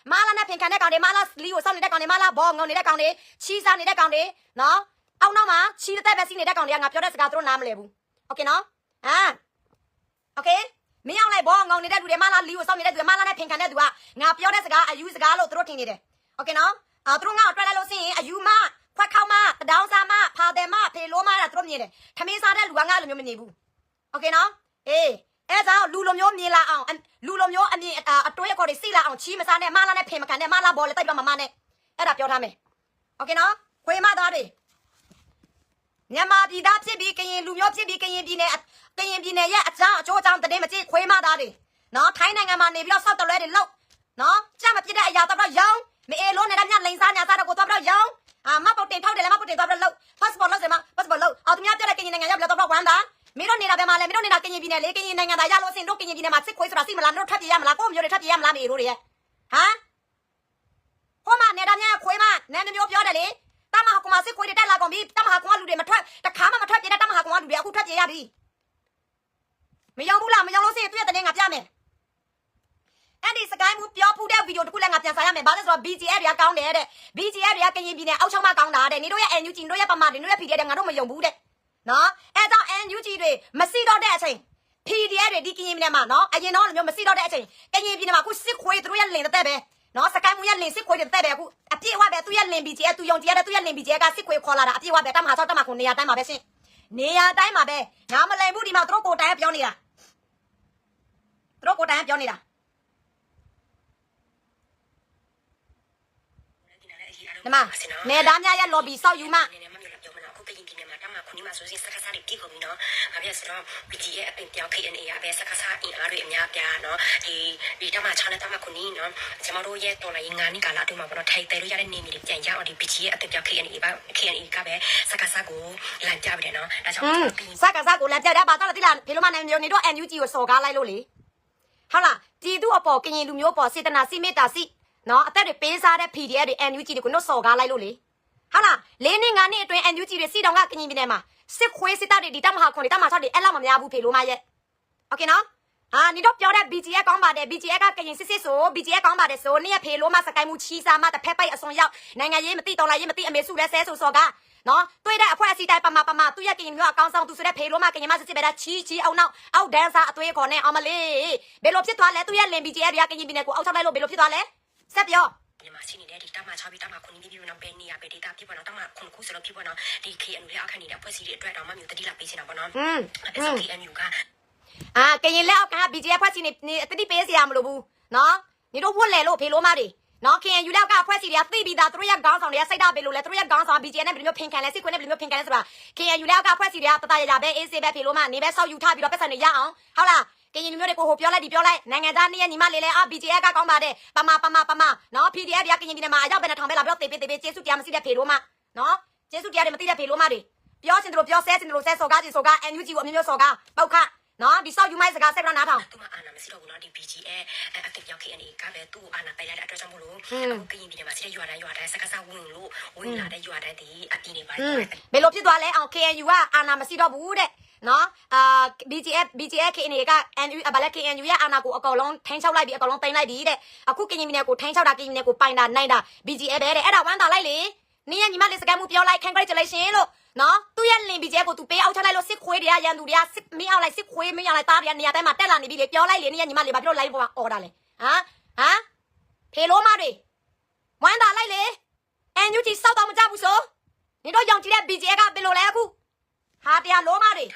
နဲ့ဖင်ခံတဲ့ကောင်တွေမအားလားလီကိုစောင့်နေတဲ့ကောင်တွေမအားလားဘောငုံနေတဲ့ကောင်တွေချီးစားနေတဲ့ကောင်တွေနော်အောက်နောက်မှာချီးတဲ့ပဲစီးနေတဲ့ကောင်တွေကငါပြောတဲ့စကားသူတို့နားမလဲဘူးโอเคနော်โอเคမင်းအောင်လိုက်ဘောငုံနေတဲ့လူတွေမလားလီကိုစောင့်နေတဲ့လူတွေမလားနဲ့ဖင်ခံတဲ့သူကငါပြောတဲ့စကားအယူစကားလို့သူတို့ထင်နေတယ်โอเคနော်သူတို့ငါ့ကိုတွက်လိုက်လို့ရှိရင်အယူမခွက်ခေါမတဒေါင်းစားမဖာတယ်မဖေလိုမတာသူတို့မြင်တယ်ထမင်းစားတဲ့လူကငါလိုမျိုးမမြင်ဘူးโอเคနော်အဲ့ဒါလူလိုမျိုးမြင်လာအောင်လူလိုမျိုးအမြင်အတွဲအခေါ်တွေစိလာအောင်ချီးမစားနဲ့မလားနဲ့ဖင်မခံနဲ့မလားဘောလေတိုက်တော့မမနဲ့အဲ့ဒါပြောထားမယ်โอเคနော်ခွေးမသားတွေမြန်မာပြည်သားဖြစ်ပြီးကရင်လူမျိုးဖြစ်ပြီးကရင်ပြည်နယ်ရဲ့အကြောင်းအကျိုးအကြောင်းတည်မကြည့်ခွေးမသားတွေနော်ထိုင်းနိုင်ငံမှာနေပြီးတော့စောက်တလွဲတွေလောက်နော်ကြမဖြစ်တဲ့အရာတော့ရောင်းမအေလို့နေတဲ့မြလိန်စားညာစားတော့ကိုတော့ရောင်းမပုတ်တင်ထောက်တယ်လည်းမပုတ်တင်တော့လောက် passport လောက်စမ passport လောက်အော်သူများပြတဲ့ကရင်နိုင်ငံရောက်ပြီးတော့ဝမ်းတာမင်းတို့နေတာပဲမလဲမင်းတို့နေတာကရင်ပြည်နယ်လေကရင်နိုင်ငံသားရလို့အစင်တို့ကရင်ပြည်နယ်မှာစစ်ခွေးဆိုတာစိမလားမင်းတို့ထပ်ပြရမလားကိုမျိုးတွေထပ်ပြရမလားမေတို့တွေရဲ့ဟမ်ဟိုမှာနေတာများခွေးမနဲမျိုးပြောတယ်လေတမဟာကောင်မစစ်ခွေးတွေတက်လာကုန်ပြီတမဟာကောင်လူတွေမထွက်တခါမှမထွက်ပြတဲ့တမဟာကောင်လူတွေအခုထွက်ပြရပြီမရောက်ဘူးလားမရောက်လို့စိတွေ့တဲ့ငါပြမယ်အဲ့ဒီစကိုင်းမှုပြောဖူးတဲ့ဗီဒီယိုတခုလည်းငါပြန်စားရမယ်ဘာလို့ဆိုတော့ BGF တွေကကောင်းတယ်တဲ့ BGF တွေကကရင်ပြည်နယ်အောက်ချောင်းမှာကောင်းတာတဲ့နေတို့ရဲ့ NUG တို့ရဲ့ပမာတွေတို့ရဲ့ PDF တွေငါတို့မယုံဘူးတဲ့နော်အဲ့တော့ NUG တွေမစီတော့တဲ့အချိန် PDF တွေဒီကရင်ပြည်နယ်မှာနော်အရင်တော့လိုမျိုးမစီတော့တဲ့အချိန်ကရင်ပြည်နယ်မှာအခုစစ်ခွေးတို့ရဲ့လင်တဲ့ပဲနော်စကိုင်းမှုရဲ့လင်စစ်ခွေးတွေတဲ့ပဲအခုအပြည့်ဝပဲသူရဲ့လင် BGF သူယုံကြည်ရတဲ့သူရဲ့လင် BGF ကစစ်ခွေးခေါ်လာတာအပြည့်ဝပဲတမဟာ6တမခုနေရာတိုင်းမှာပဲရှင်းနေရာတိုင်းမှာပဲငါမလိမ်ဘူးဒီမှာတို့ကိုတိုင်းပြောနေတာတို့ကိုတိုင်းပြောနေတာဒီမှာနေသားများရဲ့ lobby ဆောက်ယူမှခုနမှာဆိုရင်စကားစားတွေကြည့်ကုန်ပြီနော်။ဘာဖြစ်ဆိုတော့ BG ရဲ့အပင်ပြောင်း KNA ရပဲစကားစားအင်အားတွေအများပြားနော်။ဒီတမချာနဲ့တမခုနီနော်။ကျွန်တော်တို့ရဲ့တော်လိုင်းငါးနှစ်ကာလအတွင်းမှာပေါ့နော်ထိုက်တယ်လို့ရတဲ့နေမီတွေပြန်ရအောင်ဒီ BG ရဲ့အပင်ပြောင်း KNA ကပဲစကားစားကိုလမ်းပြပြတယ်နော်။ဒါကြောင့်စကားစားကိုလမ်းပြတယ်ဘာတော့တိလာဖေလို့မနိုင်မျိုးနေတော့ NUG ကိုစော်ကားလိုက်လို့လေ။ဟုတ်လားပြည်သူအပေါ်ကရင်လူမျိုးပေါ်စေတနာစိမေတ္တာစိနော်အသက်တွေပေးစားတဲ့ PDF တွေ NUG တွေကိုတော့စော်ကားလိုက်လို့လေဟုတ်လား၄နှစ်၅နှစ်အတွင်း NUG တွေစီတောင်ကကရင်ပြည်နယ်မှာစစ်ခွေးစစ်တပ်တွေဒီတမဟာခွန်တွေတမဟာ6တွေအဲ့လောက်မများဘူးဖေလို့မရဲ့โอเคနော်နေတော့ပြောတဲ့ BGF ကောင်းပါတယ် BGF ကကရင်စစ်ဆို BGF ကောင်းပါတယ်ဆိုနေရဖေလို့မစကိုင်းမှုချီစားမတစ်ဖက်ပိုက်အစွန်ရောက်နိုင်ငံရေးမသိတော်လာရေးမသိအမေစုလဲဆဲဆိုစော်ကနော်တွေ့တဲ့အဖွဲ့အစည်းတိုင်းပမာသူရကရင်မျိုးအကောင်းဆောင်သူဆိုတဲ့ဖေလို့မကရင်မစစ်စစ်ပဲတာချီအောင်နောက်အောက်ဒန်ဆာအသွေးခေါ်နဲ့အောင်မလေးဘယ်လိုဖြစ်သွားလဲသူရလင် BGF တွေကကရင်ပြည်နယ်ကိုအောက်ချလိုက်လို့ဘယ်လိုဖြစ်သွားလဲဆက်ပြောမြန်မာစီနေတဲ့ဒီတမချပြီးတမခုနီးပြီးတော့ဘယ်နေရပဲဒေတာဖြစ်ပေါ်တော့တမခုခုဆိုတော့ဖြစ်ပေါ်တော့ဒီ KNU ရဲ့အခက်နေတဲ့ဖွဲ့စည်းတွေအတွက်တော့မမျိုးတတိလာပေးနေတာပေါ့နော်အဲ့ဆို KNU ကကရင်လက်အောက်က BGF ဖွဲ့စည်းနေတတိပေးစရာမလိုဘူးနော်ညီတို့ဝတ်လဲလို့ဖေလို့မတွေနော် KNU လက်ကဖွဲ့စည်းတွေကသိပြီးသားသူတို့ရဲ့ခေါင်းဆောင်တွေကစိတ်ဓာတ်ပေးလို့လဲသူတို့ရဲ့ခေါင်းဆောင် BGF နဲ့ဘယ်လိုမျိုးဖင်ခံလဲစစ်ခွေးနဲ့ဘယ်လိုမျိုးဖင်ခံလဲဆိုတာ KNU လက်ကဖွဲ့စည်းတွေကတတရရပဲအေးစေးပဲဖေလို့မနေပဲဆောက်ယူထားပြီးတော့ပတ်စံနေရအောင်ဟုတ်လားကရင်မျိုးတွေကိုဟိုပြောလိုက်ဒီပြောလိုက်နိုင်ငံသားနေ့ရက်ညီမလေးလဲBGF ကကောင်းပါတယ်ပမာနော် PDF တွေကကရင်ပြည်နယ်မှာအရောက်ပဲနဲ့ထောင်ပဲလာပြီးတော့တေးပေးကျေးဇူးတရားမရှိတဲ့ဖေလို့မနော်ကျေးဇူးတရားတွေမသိတဲ့ဖေလို့မတွေပြောစင်တို့ပြောဆဲစင်တို့ဆဲစော်ကားစော်ကား NUG ကိုအမျိုးမျိုးစော်ကားပောက်ခနော်ဒီဆောက်ယူမိုက်စကားဆက်ပြီးတော့နားထောင်သူမအာနာမရှိတော့ဘူးနော်ဒီ BG ရဲ့အတက်ပြောင်း KNA ကပဲသူ့အာနာပိုင်ရတဲ့အတွက်ကြောင့်မို့လို့ကရင်ပြည်နယ်မှာရှိတဲ့ရွာတိုင်းစကားစားဝင်လို့ဝင်လာတဲ့ရွာတိုင်းဒီအတီးနေပါတယ်ဘယ်လိုဖြစ်သွားလဲအောင် KNU ကအာနာမရှိတော့ဘူးတဲ့နော်BGF KNA က NU ဘာလဲ KNU ရဲ့အာနာကိုအကောင်လုံးထိန်းချုပ်လိုက်ပြီးအကောင်လုံးတင်လိုက်ပြီးတဲ့အခုကရင်ပြည်နယ်ကိုထိန်းချုပ်တာကရင်ပြည်နယ်ကိုပိုင်တာနိုင်တာ BGF ပဲတဲ့အဲ့ဒါဝမ်းသာလိုက်လေနင်းရဲ့ညီမလေးစကန်မှုပြောလိုက် congratulation လို့နော်သူ့ရဲ့လင် BGF ကိုသူပေးအောက်ချလိုက်လို့စစ်ခွေးတွေကရန်သူတွေကစစ်မင်းအောင်လိုက်စစ်ခွေးမင်းအောင်လိုက်တားတွေကနေရာတိုင်းမှာတက်လာနေပြီလေပြောလိုက်လေနင်းရဲ့ညီမလေးဘာဖြစ်လို့ live ပေါ်မှာអော်တာလဲဖေလို့မတွေဝမ်းသာလိုက်လေ NUG စောက်တော့မကြဘူးဆိုနေတော့ရောင်ကြည့်တဲ့ BGF ကဘယ်လိုလဲအခုဟာတရားလို့မတွေ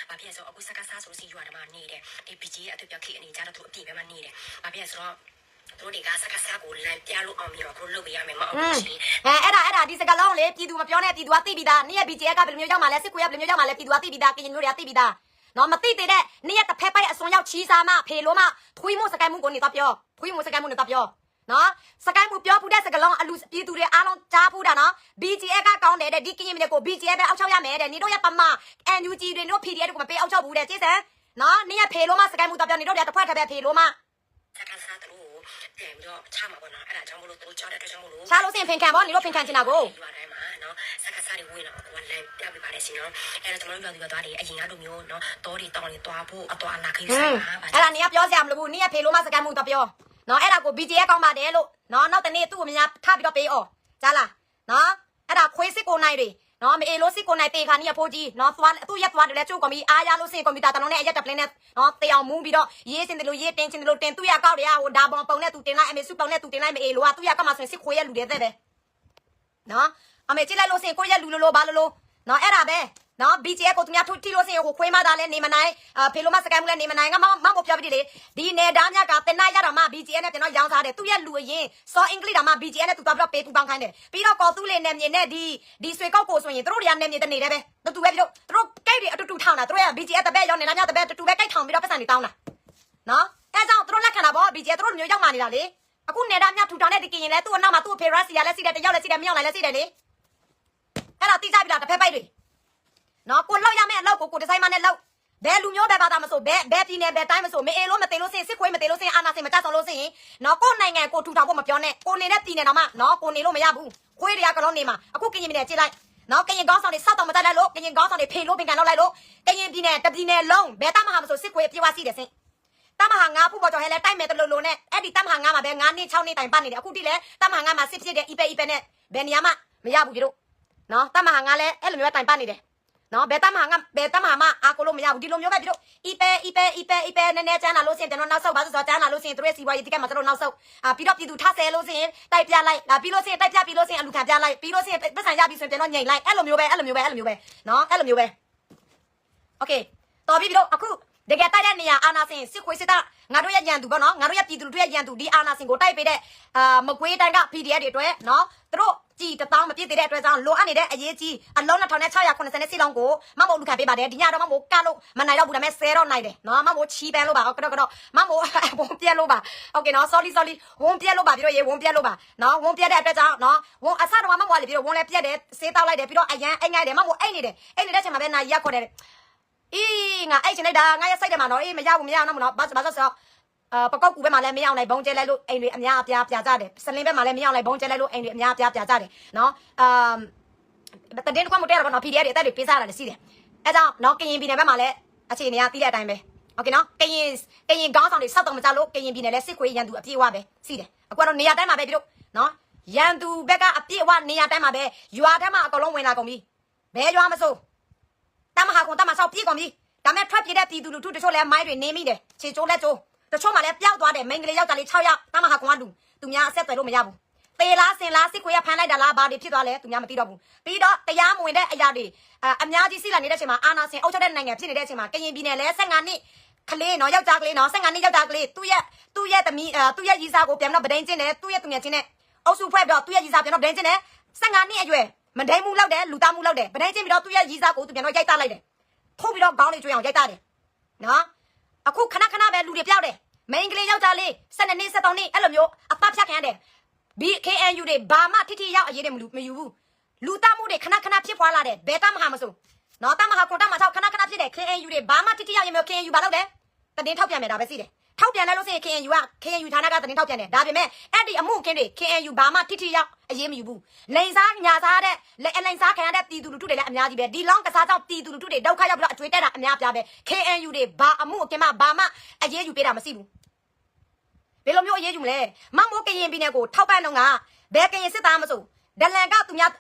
ဘာဖြစ်ဆိုအခုစကားစားဆိုစီရွာတမှာနေတယ်ဒီ BG ရဲ့အတူပြောက်ခေအနေကြတော့သူအပြည့်ပဲမနေတယ်ဘာဖြစ်ဆိုတော့တို့တွေကစကားစားကိုလမ်းပြလို့အောင်ပြီးတော့ကိုလုပ်ပေးရမယ်မဟုတ်ဘူးရှင်အဲ့ဒါဒီစကားလုံးလေပြည်သူမပြောနဲ့ပြည်သူကသိပြီးသားနေ့ရက် BGF ကဘယ်လိုမျိုးရောက်မှလဲစစ်ခွေးကဘယ်လိုမျိုးရောက်မှလဲပြည်သူကသိပြီးသားကရင်မျိုးတွေကသိပြီးသားနော်မသိသေးတဲ့နေ့ရက်တစ်ဖက်ပိုက်အစွန်ရောက်ချီးစားမဖေလို့မထွေးမို့စကိုင်းမှုကိုနေတော့ပြောထွေးမို့စကိုင်းမှုနေတော့ပြောနော်စကိုင်းမှုပြောဖူးတဲ့စကားလုံးအလူပြည်သူတွေအားလုံးကြားဖူးတာနော် BGF ကကောင်းတယ်တဲ့ဒီကရင်မျိုးကို BGF ပဲအောက်ချောက်ရမယ်တဲ့နေတို့ရပမာ NUG တွေတို့ PDF တွေကိုမပေးအောက်ချောက်ဘူးတဲ့ကျေးစံ နော်နင်ကဖေလို့မစကိုင်းမှုတော့ပြောနေတော့တစ်ဖက်တစ်ဖက်ဖေလို့မ စကားစားတူပြန်ပြီးတော့ချမှာပေါ့နော်အဲ့ဒါကြောင့်မလို့တို့ကြောက်တဲ့အတွက်ကြောင့်မလို့ ချလို့စင်ဖင်ခံပေါ့နင်တို့ဖင်ခံချင်တာကို ရွာတိုင်းမှာနော်စကားစားတွေဝင်တော့ကိုကလမ်းပြပြပါတယ်ရှင်နော်အဲ့ဒါကျွန်တော်တို့ရွာသွားတယ်အရင်ကလိုမျိုးနော်တောတွေတောင်တွေတွားဖို့အတော်အလာခိဆိုင်ပါ အဲ့ဒါနင်ကပြောစရာမလိုဘူးနင်ကဖေလို့မစကိုင်းမှုတော့ပြောနော်အဲ့ဒါကို BGF ကောင်းပါတယ်လို့နော်နောက်တနေ့သူ့ကိုမြင်ထပြီးတော့ပေးအော်ကြားလားနော်အဲ့ဒါခွေးစစ်ကိုနိုင်တွေနော်မအေလို့စစ်ကိုနိုင်တေခါနီးဖိုးကြီးနော်သွားသူ့ရက်သွားတယ်လဲကျုပ်ကွန်ပျူတာအားရလို့စင်ကွန်ပျူတာတလုံးနဲ့အရက်တက်ပလင်းနဲ့နော်တေအောင်မူးပြီးတော့ရေးစင်တယ်လို့ရေးတင်ချင်တယ်လို့တင်သူ့ရကောက်တွေကဟိုဒါပုံပုံနဲ့သူတင်လိုက်အမေစုပုံနဲ့သူတင်လိုက်မအေလို့ကသူ့ရကောက်မှဆိုရင်စစ်ခွေးရဲ့လူတွေတဲ့တယ်နော်အမေကြည့်လိုက်လို့စင်ကိုယ့်ရဲ့လူလိုဘာလို့နော်အဲ့ဒါပဲနော် BGF ကိုသူများထိလို့စင်ဟိုခွေးမသားလဲနေမနိုင်ဖေလိုမစကိုင်းမှုလဲနေမနိုင်ငါမကိုပြောပြတယ်လေဒီနေသားမြတ်ကတင်နိုင်ရတော့မှ BGF နဲ့ကျွန်တော်ရောင်းစားတယ်သူ့ရဲ့လူအရင်စောအင်္ဂလိပ်တော်မှ BGF နဲ့သူသွားပြီးတော့ပေးပူပေါင်းခိုင်းတယ်ပြီးတော့ကော်သူလေးနဲ့မြေနဲ့ဒီဆွေကောက်ကိုဆိုရင်တို့တွေကနဲ့မြေတနေတယ်ပဲတူပဲပြီးတော့တို့ကိတ်တွေအတူတူထောင်းတာတို့ရဲ့ BGF တပည့်ရောနေတာမြတ်တပည့်တူပဲကိတ်ထောင်းပြီးတော့ပတ်စံတွေတောင်းတာနော်အဲကြောင့်တို့လက်ခံတာပေါ့ BGF တို့မျိုးရောက်မှနေတာလေအခုနေသားမြတ်ထူထောင်တဲ့ဒီကရင်လဲသူ့အနောက်မှာသူ့ဖေရစီရလဲစီတယ်တယောက်လဲစီတယ်မြောက်လဲစီတယ်လေအဲ့ဒါတိကျပြီလားတစ်ဖက်ပိုက်တွေနော်ကိုလောက်ရမယ့်အလောက်ကိုဒီဇိုင်းမနဲ့လောက်ဘယ်လူမျိုးပဲဘာသာမဆိုဘယ်ပြည်နယ်ဘယ်တိုင်းမဆိုမအေလို့မသိလို့စင်စစ်ခွေးမသိလို့စင်အာနာစင်မကြဆောင်လို့စင်နော်ကိုနိုင်ငံကိုထူထောင်ဖို့မပြောနဲ့ကိုနေတဲ့ပြည်နယ်တော်မှနော်ကိုနေလို့မရဘူးခွေးတွေကကလုံးနေမှာအခုကရင်ပြည်နယ်ကြည့်လိုက်နော်ကရင်ကောင်းဆောင်တွေစောက်တော်မကြလိုက်လို့ကရင်ကောင်းဆောင်တွေဖေလို့ပင်ကန်လောက်လိုက်လို့ကရင်ပြည်နယ်တပြည်နယ်လုံးဘယ်တမဟာမဆိုစစ်ခွေးပြေးဝစီတယ်စင်တမဟာငါဖူပေါ်ကြော်ဟဲလဲတိုက်မယ်တလို့လို့နဲ့အဲ့ဒီတမဟာငါမှာပဲ9နှစ်6နှစ်တိုင်ပတ်နေတယ်အခုတိလဲတမဟာငါမှာစစ်ဖြစ်တဲ့အီပဲနဲ့ဘယ်နေရာမှမရဘူးကြတို့နော်တမဟာငါလဲအဲ့လိုမျိုးတိုင်ပတ်နေတယ်နော်ဘယ်တမဟာမအာကိုလို့မရဘူးဒီလိုမျိုးပဲပြီးတော့အီပဲနည်းနည်းချမ်းလာလို့စင်ကျွန်တော်နောက်ဆုတ်ပါဆိုတော့ချမ်းလာလို့စင်သူရဲ့စီပွားရေးတိကမှာကျွန်တော်နောက်ဆုတ်ပြီးတော့ပြည်သူထားဆဲလို့စင်တိုက်ပြလိုက်ပြီးလို့စင်တိုက်ပြပြီးလို့စင်အလူခံပြလိုက်ပြီးလို့စင်ပတ်စံရပြီးဆိုရင်ကျွန်တော်ညိန်လိုက်အဲ့လိုမျိုးပဲနော်အဲ့လိုမျိုးပဲโอเคတော်ပြီပြီးတော့အခုတကယ်တိုက်တဲ့နေရာအာနာစင်စစ်ခွေးစစ်သားငါတို့ရဲ့ရန်သူပေါ့နော်ငါတို့ရဲ့ပြည်သူတို့ရဲ့ရန်သူဒီအာနာစင်ကိုတိုက်ပေးတဲ့မကွေးတိုင်းက PDF တွေအတွက်နော်သူတို့ကြည်1000မပြည့်သေးတဲ့အတွက်ကြောင့်လိုအပ်နေတဲ့အရေးကြီးအလုံး2680လုံးကိုမမို့လူခံပေးပါတယ်ဒီညတော့မမို့ကလို့မနိုင်တော့ဘူးဒါပေမဲ့ဆဲတော့နိုင်တယ်နော်မမို့ချီပန်းလို့ပါကတော့မမို့ဝန်ပြက်လို့ပါโอเคနော် sorry ဝန်ပြက်လို့ပါပြီးတော့ရေဝန်ပြက်လို့ပါနော်ဝန်ပြက်တဲ့အတွက်ကြောင့်နော်ဝန်အစတော့မမို့လေပြီးတော့ဝန်လည်းပြက်တယ်ဆေးတောက်လိုက်တယ်ပြီးတော့အရန်အိတ်ငိုက်တယ်မမို့အိတ်နေတယ်အိတ်နေတဲ့ချိန်မှာပဲနိုင်ရက်ခေါ်တယ်အေးငါအိတ်ချင်လိုက်တာငါရဲ့စိတ်ထဲမှာနော်အေးမရဘူးနော်ဘာဆိုတော့ပကောက်ကူဘက်မှာလည်းမရောက်နိုင်ဘုံကျဲလိုက်လို့အိမ်တွေအများအပြားပြကြတယ်စလင်းဘက်မှာလည်းမရောက်နိုင်ဘုံကျဲလိုက်လို့အိမ်တွေအများအပြားပြကြတယ်နော်တတဲ့ကွာမတဲတော့နော် PDF တွေအသက်တွေပေးစားတာလည်းရှိတယ်အဲကြောင့်နော်ကရင်ပြည်နယ်ဘက်မှာလည်းအခြေအနေကတီးတဲ့အတိုင်းပဲโอเคနော်ကရင်ခေါင်းဆောင်တွေစောက်တော့မကြလို့ကရင်ပြည်နယ်လည်းစစ်ခွေးရန်သူအပြည့်အဝပဲရှိတယ်အခုကတော့နေရာတိုင်းမှာပဲပြီးတော့နော်ရန်သူဘက်ကအပြည့်အဝနေရာတိုင်းမှာပဲရွာထဲမှာအကုန်လုံးဝင်လာကုန်ပြီဘယ်ရွာမစိုးတမဟာကွန်တမဆောက်ပြည့်ကုန်ပြီဒါမဲ့ထွက်ပြေးတဲ့ပြည်သူလူထုတချို့လည်းမိုင်းတွေနေမိတယ်ခြေချိုးလက်ချိုးတချို့မှလည်းပျောက်သွားတယ်မိန်းကလေးယောက်ျားလေး6ယောက်တမဟာကွန်ကသူများအဆက်သွယ်လို့မရဘူးသေလားစင်လားစစ်ခွေးရဖမ်းလိုက်တာလားဘာတွေဖြစ်သွားလဲသူများမသိတော့ဘူးပြီးတော့တရားမဝင်တဲ့အရာတွေအများကြီးစီလာနေတဲ့အချိန်မှာအာနာစင်အုပ်ချုပ်တဲ့နိုင်ငံဖြစ်နေတဲ့အချိန်မှာကရင်ပြည်နယ်လဲ15နှစ်ကလေးနော်ယောက်ျားကလေးနော်15နှစ်ယောက်ျားကလေးသူ့ရဲ့သမီးသူ့ရဲ့ရီစာကိုပြန်တော့ဗဒိန်းကျင်းတယ်သူ့ရဲ့သူငယ်ချင်းနဲ့အုပ်စုဖွဲ့ပြီးတော့သူ့ရဲ့ရီစာပြန်တော့ဗဒိန်းကျင်းတယ်15နှစ်အရွယ်မဒိန်းမှုလောက်တယ်လူသားမှုလောက်တယ်ဗဒိန်းကျင်းပြီးတော့သူ့ရဲ့ရီစာကိုသူပြန်တော့ရိုက်သားလိုက်တယ်ထုတ်ပြီးတော့ခေါင်းလေးကျွေးအောင်ရိုက်သားတယ်နော်အခုခဏပဲလူတွေပြောက်တယ်မိန်းကလေးယောက်ျားလေး12နှစ်13နှစ်အဲ့လိုမျိုးအပတ်ဖြတ်ခံရတယ် BKNU တွေဘာမှထိရောက်အရေးတွေမယူဘူးလူသားမှုတွေခဏဖြစ်ဖွာလာတယ်ဘယ်တမဟာမဆိုနော်တမဟာကွန်တမ6ခဏဖြစ်တယ် KNU တွေဘာမှထိရောက်ရင်မျိုး KNU ဘာလုပ်လဲတင်ထောက်ပြန်မယ်ဒါပဲရှိတယ်ထောက်ပြန်လဲလို့ဆိုရင် KNU ဌာနကတင်ထောက်ပြန်တယ်ဒါပေမဲ့အဲ့ဒီအမှုခင်းတွေ KNU ဘာမှထိရောက်အရေးမယူဘူးလိန်စားညာစားတဲ့လိန်စားခံရတဲ့ပြည်သူလူထုတွေလည်းအများကြီးပဲဒီလောင်းကစားကြောင့်ပြည်သူလူထုတွေဒုက္ခရောက်ပြီးတော့အကျွေးတက်တာအများပြားပဲ KNU တွေဘာအမှုအခင်းမှဘာမှအရေးယူပေးတာမရှိဘူးဘယ်လိုမျိုးအရေးယူမလဲမမိုးကရင်ပြည်နယ်ကိုထောက်ပံ့တော့ကဘယ်ကရင်စစ်သားမဆိုဒလန်ကသူများ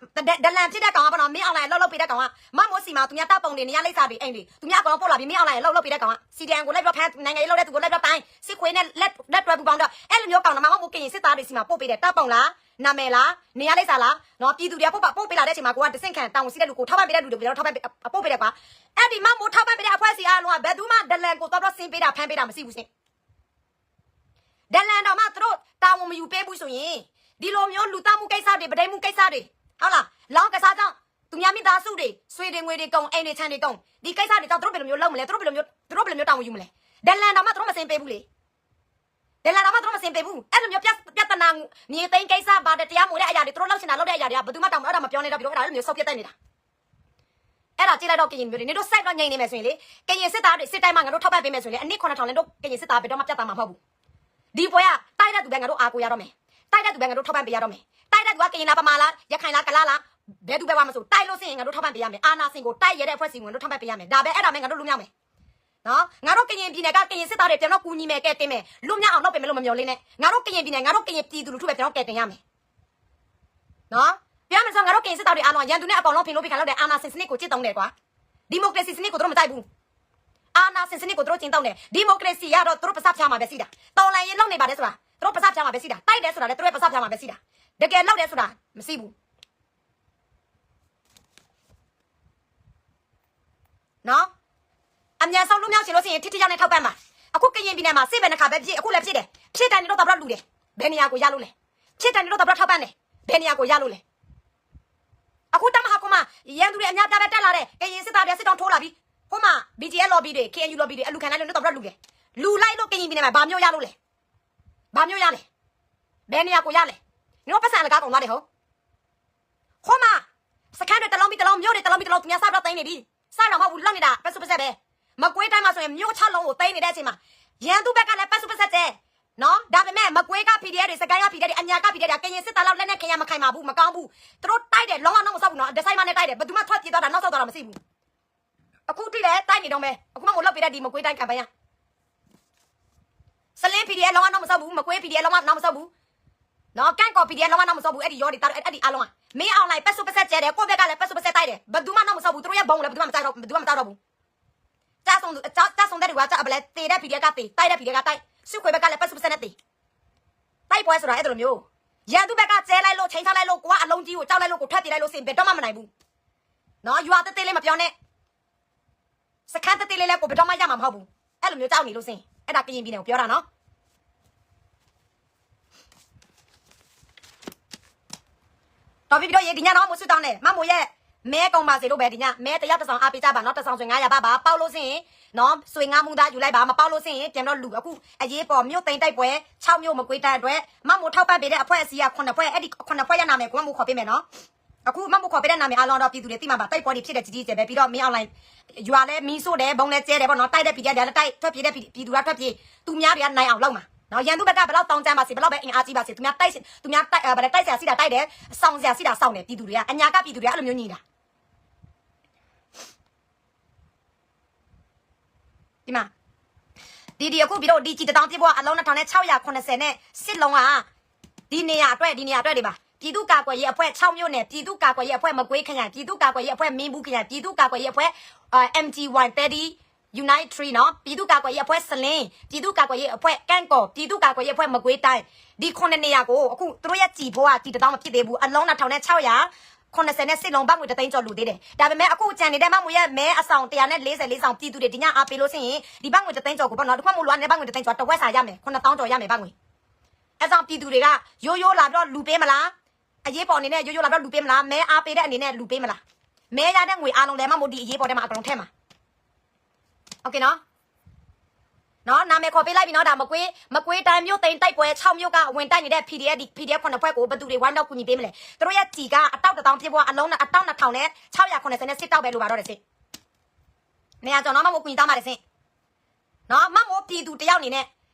ဒလန်ဖြစ်တဲ့ကောင်ကပေါ့နော်မင်းအောင်လိုင်းလှုပ်ပေးတဲ့ကောင်ကမမိုးစီမှာသူများတောက်ပုံတွေနေရလိမ့်စာတွေအိမ်တွေသူများအကောင်ပို့လာပြီးမင်းအောင်လိုင်းလှုပ်ပေးတဲ့ကောင်က CDN ကိုလိုက်ပြီးဖမ်းနိုင်ငံရေးလှုပ်တဲ့သူကိုလိုက်ပြီးတိုင်းစစ်ခွေးနဲ့လက်တွဲပူပေါင်းတော့အဲ့လိုမျိုးကောင်ကမမိုးကရင်စစ်သားတွေစီမှာပို့ပေးတဲ့တောက်ပုံလားနာမည်လားနေရလိမ့်စာလားနော်ပြည်သူတွေကပို့ပေးလာတဲ့အချိန်မှာကိုကတဆင့်ခံတောင်းစီတဲ့လူကိုထောက်ပံ့ပေးတဲ့လူတွေပြောထောက်ပံ့ပို့ပေးတယ်ကွာအဲ့ဒီမမိုးထောက်ပံ့ပေးတဲ့အဖွဲ့အစည်းအားလုံးကဘယ်သူမှဒလန်ကိုတော့ဆင်းပေးတာဖမ်းပေးတာမရှိဘူးရှင်ဒလန်တော်မှသူတို့တာဝန်မယူပေးဘူးဆိုရင်ဒီလိုမျိုးလူသားမှုကိစ္စတွေဗဒိမှုကိစ္စတွေဟုတ်လားလောင်းကစားကြောင့်သူများမိသားစုတွေဆွေတွေငွေတွေကုန်အိမ်တွေချမ်းတွေကုန်ဒီကိစ္စတွေကြောင့်သူတို့ဘယ်လိုမျိုးလုပ်မလဲသူတို့ဘယ်လိုမျိုးတာဝန်ယူမလဲဒလန်တော်မှသူတို့မစင်ပေးဘူးလေဒလန်တော်မှသူတို့မစင်ပေးဘူးအဲ့လိုမျိုးပြဿနာမြေသိမ်းကိစ္စဘာတရားမဝင်တဲ့အရာတွေသူတို့လောက်ချင်တာလောက်တဲ့အရာတွေကဘယ်သူမှတောင်းမအဲ့ဒါမပြောနေတော့ပြီးတော့အဲ့ဒါလိုမျိုးဆောက်ပြတ်တက်နေတာ အဲ့ဒါကြည့်လိုက်တော့ကရင်မျိုးတွေနေတို့စိုက်တော့ငြိမ်နေမယ်ဆိုရင်လေကရင်စစ်သားတွေစစ်တိုင်းမှာငါတို့ထောက်ပံ့ပေးမယ်ဆိုရင်လေအနည်း9000လဲတို့ကရင်စစ်သားဘယ်တော့မှပြတ်သားမှာမဟုတ်ဘူးဒီပွဲကတိုက်တဲ့သူပဲငါတို့အားကိုရတော့မယ်တိုက်တဲ့သူပဲငါတို့ထောက်ပံ့ပေးရတော့မယ်တိုက်တဲ့သူကကရင်လားပမာလားရခိုင်လားကလားလားဘယ်သူပဲဝါမဆိုတိုက်လို့စရင်ငါတို့ထောက်ပံ့ပေးရမယ်အာနာစင်ကိုတိုက်ရတဲ့အဖွဲ့စီကိုငါတို့ထောက်ပံ့ပေးရမယ်ဒါပဲအဲ့ဒါပဲငါတို့လူမြောက်မယ်နော်ငါတို့ကရင်ပြည်နယ်ကကရင်စစ်သားတွေပြန်တော့ကူညီမယ်ကဲတင်မယ်လူမြောက်အောင်လုပ်ပေးမယ်လို့မမျှော်လင့်နဲ့ငါတို့ကရင်ပြည်နယ်ငါတို့ကရင်ပြည်သူလူထုပဲပြန်တော့ကဲတင်ရမယ်နော်ပြောမယ်ဆိုငါတို့ကရင်စစ်သားတွေအားလုံးရန်သူနဲ့အကောင်လုံးဖင်လို့ပြီးခံလို့တဲ့အာနာစင်စနစ်ကိုကျင့်သုံးတယ်ကွာဒီမိုကရေစီစနစ်ကိုတို့မတိုက်ဘူးအာနာစင်စနစ်ကိုတို့ကျင့်သုံးတယ်ဒီမိုကရေစီကတော့တို့ပစပ်ဖြားမှာပဲစီးတာတော်လိုင်းရင်လုံနေပါတယ်ဆိုတာတို့ပစပ်ဖြားမှာပဲစီးတာတိုက်တယ်ဆိုတာလည်းတို့ရဲ့ပစပ်ဖြားမှာပဲစီးတာတကယ်လောက်တယ်ဆိုတာမစီးဘူးနော်အမြန်ဆုံးလူမြောက်ချင်လို့ရှိရင်ထိထိရောက်နေထောက်ပံ့ပါအခုကရင်ပြည်နယ်မှာစစ်ပဲနှခါပဲဖြစ်အခုလည်းဖြစ်တယ်ဖြစ်တယ်နေတော့တော့လူတယ်ဘယ်နေရာကိုရလို့လဲဖြစ်တယ်နေတော့တော့ထောက်ပံ့တယ်ဘယ်နေရာကိုရလို့လဲအခုတမဟာကမရန်သူတွေအများပြားပဲတက်လာတဲ့ကရင်စစ်သားတွေစစ်တောင်းထိုးလာပြီးဟိုမှာ BGL lobby တွေ KNU lobby တွေအလူခံတိုင်းလို့တော့လူတယ်လူလိုက်လို့ကရင်ပြည်နယ်မှာဘာမျိုးရလို့လဲဘာမျိုးရလဲဘယ်နေရာကိုရလဲ你我不是那个讲话的吼，好嘛？是看到တလုံးမြို့တွေတလုံးသူများစားတော့တိုင်းနေပြီစားတော့မဟုတ်ဘူးလောက်နေတာပတ်စုပတ်ဆက်ပဲမကွေးတိုင်းမှာဆိုရင်မြို့6လုံးကိုတိုင်းနေတဲ့အချိန်မှာရန်သူဘက်ကလည်းပတ်စုပတ်ဆက်တဲ့နော်ဒါပေမဲ့မကွေးက PDF တွေစကိုင်းက PDF တွေအညာက PDF တွေကရင်စစ်သားလောက်လက်နဲ့ခင်ရမခိုင်ပါဘူးမကောင်းဘူးသူတို့တိုက်တယ်လုံးဝတော့မဆောက်ဘူးနော်ဒီဆိုင်မှာနဲ့တိုက်တယ်ဘယ်သူမှထွက်ပြေးသွားတာနောက်ဆောက်သွားတာမရှိဘူးအခုထိလည်းတိုက်နေတော့မယ်အခုမှမလောက်ပြတဲ့ဒီမကွေးတိုင်းကံပန်းရစလင်း PDF လုံးဝတော့မဆောက်ဘူးမကွေး PDF လုံးဝတော့မဆောက်ဘူးနော်ကန်ကော် PDF လုံးဝတော့မဆောက်ဘူးအဲ့ဒီရောဒီတာအဲ့ဒီအားလုံးကမင်းအောင်လိုက်ပတ်စုပတ်ဆက်ကျဲတယ်ကိုယ့်ဘက်ကလည်းပတ်စုပတ်ဆက်တိုက်တယ်ဘယ်သူမှတော့မဆောက်ဘူးသူတို့ရဲ့ဘုံလည်းဘယ်သူမှမတိုက်တော့ဘူးကြားဆုံးတဲ့လူကကြားဘလဲတေတဲ့ PDF ကတေတိုက်တဲ့ PDF ကတိုက်စုခွေဘက်ကလည်းပတ်စုပတ်ဆက်နဲ့တေတိုက်ပွဲဆိုတာအဲ့လိုမျိုးရန်သူဘက်ကကျဲလိုက်လို့ချိန်ချလိုက်လို့ကိုကအလုံးကြီးကိုကြောက်လိုက်လို့ကိုထွက်ပြေးလိုက်လို့စင်ဘယ်တော့မှမနိုင်ဘူးနော်ရွာတေးသေးလေးမပြောနဲ့စခန်းတေးသေးလေးလည်းကိုဘယ်တော့မှရမှာမဟုတ်ဘူးအဲ့လိုမျိုးကြောက်နေလို့စင်အဲ့ဒါကရင်ပြည်နယ်ကိုပြောတာနော်တော်ပြီတော့ရေဒီညတော့မဆွတောင်းနဲ့မမို့ရဲ့မဲကုံပါစေလို့ပဲဒီညမဲတယောက်တစ်ဆောင်အားပေးကြပါနော်တစ်ဆောင်ဆို900ပါပေါက်လို့စင်နော်ဆွေငါမှုသားယူလိုက်ပါမပေါက်လို့စင်ပြန်တော့လူအခုအရေးပေါ်မြို့သိမ်းတိုက်ပွဲ6မြို့မကွေးတဲ့အတွက်မမို့ထောက်ပံ့ပေးတဲ့အဖွဲ့အစည်းက9ဖွဲ့အဲ့ဒီ9ဖွဲ့ရနာမယ်ကိုမမို့ခေါ်ပေးမယ်နော်အခုမမို့ခေါ်ပေးတဲ့နာမည်အားလုံးတော့ပြည်သူတွေသိမှာပါတိုက်ပွဲတွေဖြစ်တဲ့ကြီးကျယ်ပဲပြီးတော့မင်းအွန်လိုင်းရွာလဲမီးဆို့တယ်ဘုံလဲကျဲတယ်ပေါ့နော်တိုက်တဲ့ပြည်တယ်လည်းတိုက်ထွက်ပြေးတဲ့ပြည်သူကထွက်ပြေးသူများတွေကနိုင်အောင်လုပ်မှာနော်ရန်သူဘက်ကဘယ်လောက်တောင်းကြမ်းပါစေဘယ်လောက်ပဲအင်အားကြီးပါစေသူများတိုက်ဗလဲတိုက်ဆရာစီတာတိုက်တယ်စောင်းဆရာစီတာစောင်းတယ်ပြည်သူတွေကအညာကပြည်သူတွေအဲ့လိုမျိုးညီတာဒီမှာဒီအခုပြီးတော့ဒီကြည်တောင်းပြဖို့အလုံး2680နဲ့စစ်လုံးကဒီနေရာအတွက်တွေပါပြည်သူ့ကာကွယ်ရေးအဖွဲ့6မြို့နယ်ပြည်သူ့ကာကွယ်ရေးအဖွဲ့မကွေးခရိုင်ပြည်သူ့ကာကွယ်ရေးအဖွဲ့မင်းဘူးခရိုင်ပြည်သူ့ကာကွယ်ရေးအဖွဲ့MG130 Unite 3နော်ပြည်သူ့ကာကွယ်ရေးအဖွဲ့စလင်းပြည်သူ့ကာကွယ်ရေးအဖွဲ့ကန့်ကော်ပြည်သူ့ကာကွယ်ရေးအဖွဲ့မကွေးတိုင်းဒီ9နေရာကိုအခုသူတို့ရဲ့ကြည်ဖို့ကကြည်တောင်းမဖြစ်သေးဘူးအလုံး2680နဲ့စစ်လုံးဘတ်ငွေ3သိန်းကျော်လူသေးတယ်ဒါပေမဲ့အခုကြံနေတဲ့မမူရဲ့မဲအဆောင်144ဆောင်ပြည်သူတွေဒီညအားပေးလို့ရှိရင်ဒီဘတ်ငွေ3သိန်းကျော်ကိုပေါ့နော်တစ်ခွက်မို့လို့နဲ့ဘတ်ငွေ3သိန်းကျော်တစ်ဝက်စာရမယ်9000ကျော်ရမယ်ဘတ်ငွေအဲဆောင်ပြည်သူတွေကရိုးလာပြီးတော့လူပေးမလားအရေးပေါ်အနေနဲ့ရိုးလာပြီးတော့လူပေးမလားမဲအားပေးတဲ့အနေနဲ့လူပေးမလားမဲရတဲ့ငွေအားလုံးလည်းမမို့ဒီအရေးပေါ်ထဲမှာအကုန်လုံးထဲမှာโอเคနော်နာမည်ခေါ်ပေးလိုက်ပြီနော်ဒါမကွေးတိုင်းမြို့သိမ်းတိုက်ပွဲ6မြို့ကဝင်တိုက်နေတဲ့ PDF ဒီ PDF 9ဖွဲ့ကိုဘယ်သူတွေဝိုင်းတော့ကူညီပေးမလဲသူတို့ရဲ့ကြီးကအတောက်1000ပြည့်ဖို့အလုံး12000နဲ့680နဲ့စစ်တောက်ပဲလို့ပါတော့တယ်စစ်နေရာကျော်နော်မမို့ကူညီတောင်းပါတယ်စစ်နော်မမို့ပြည်သူတယောက်အနေနဲ့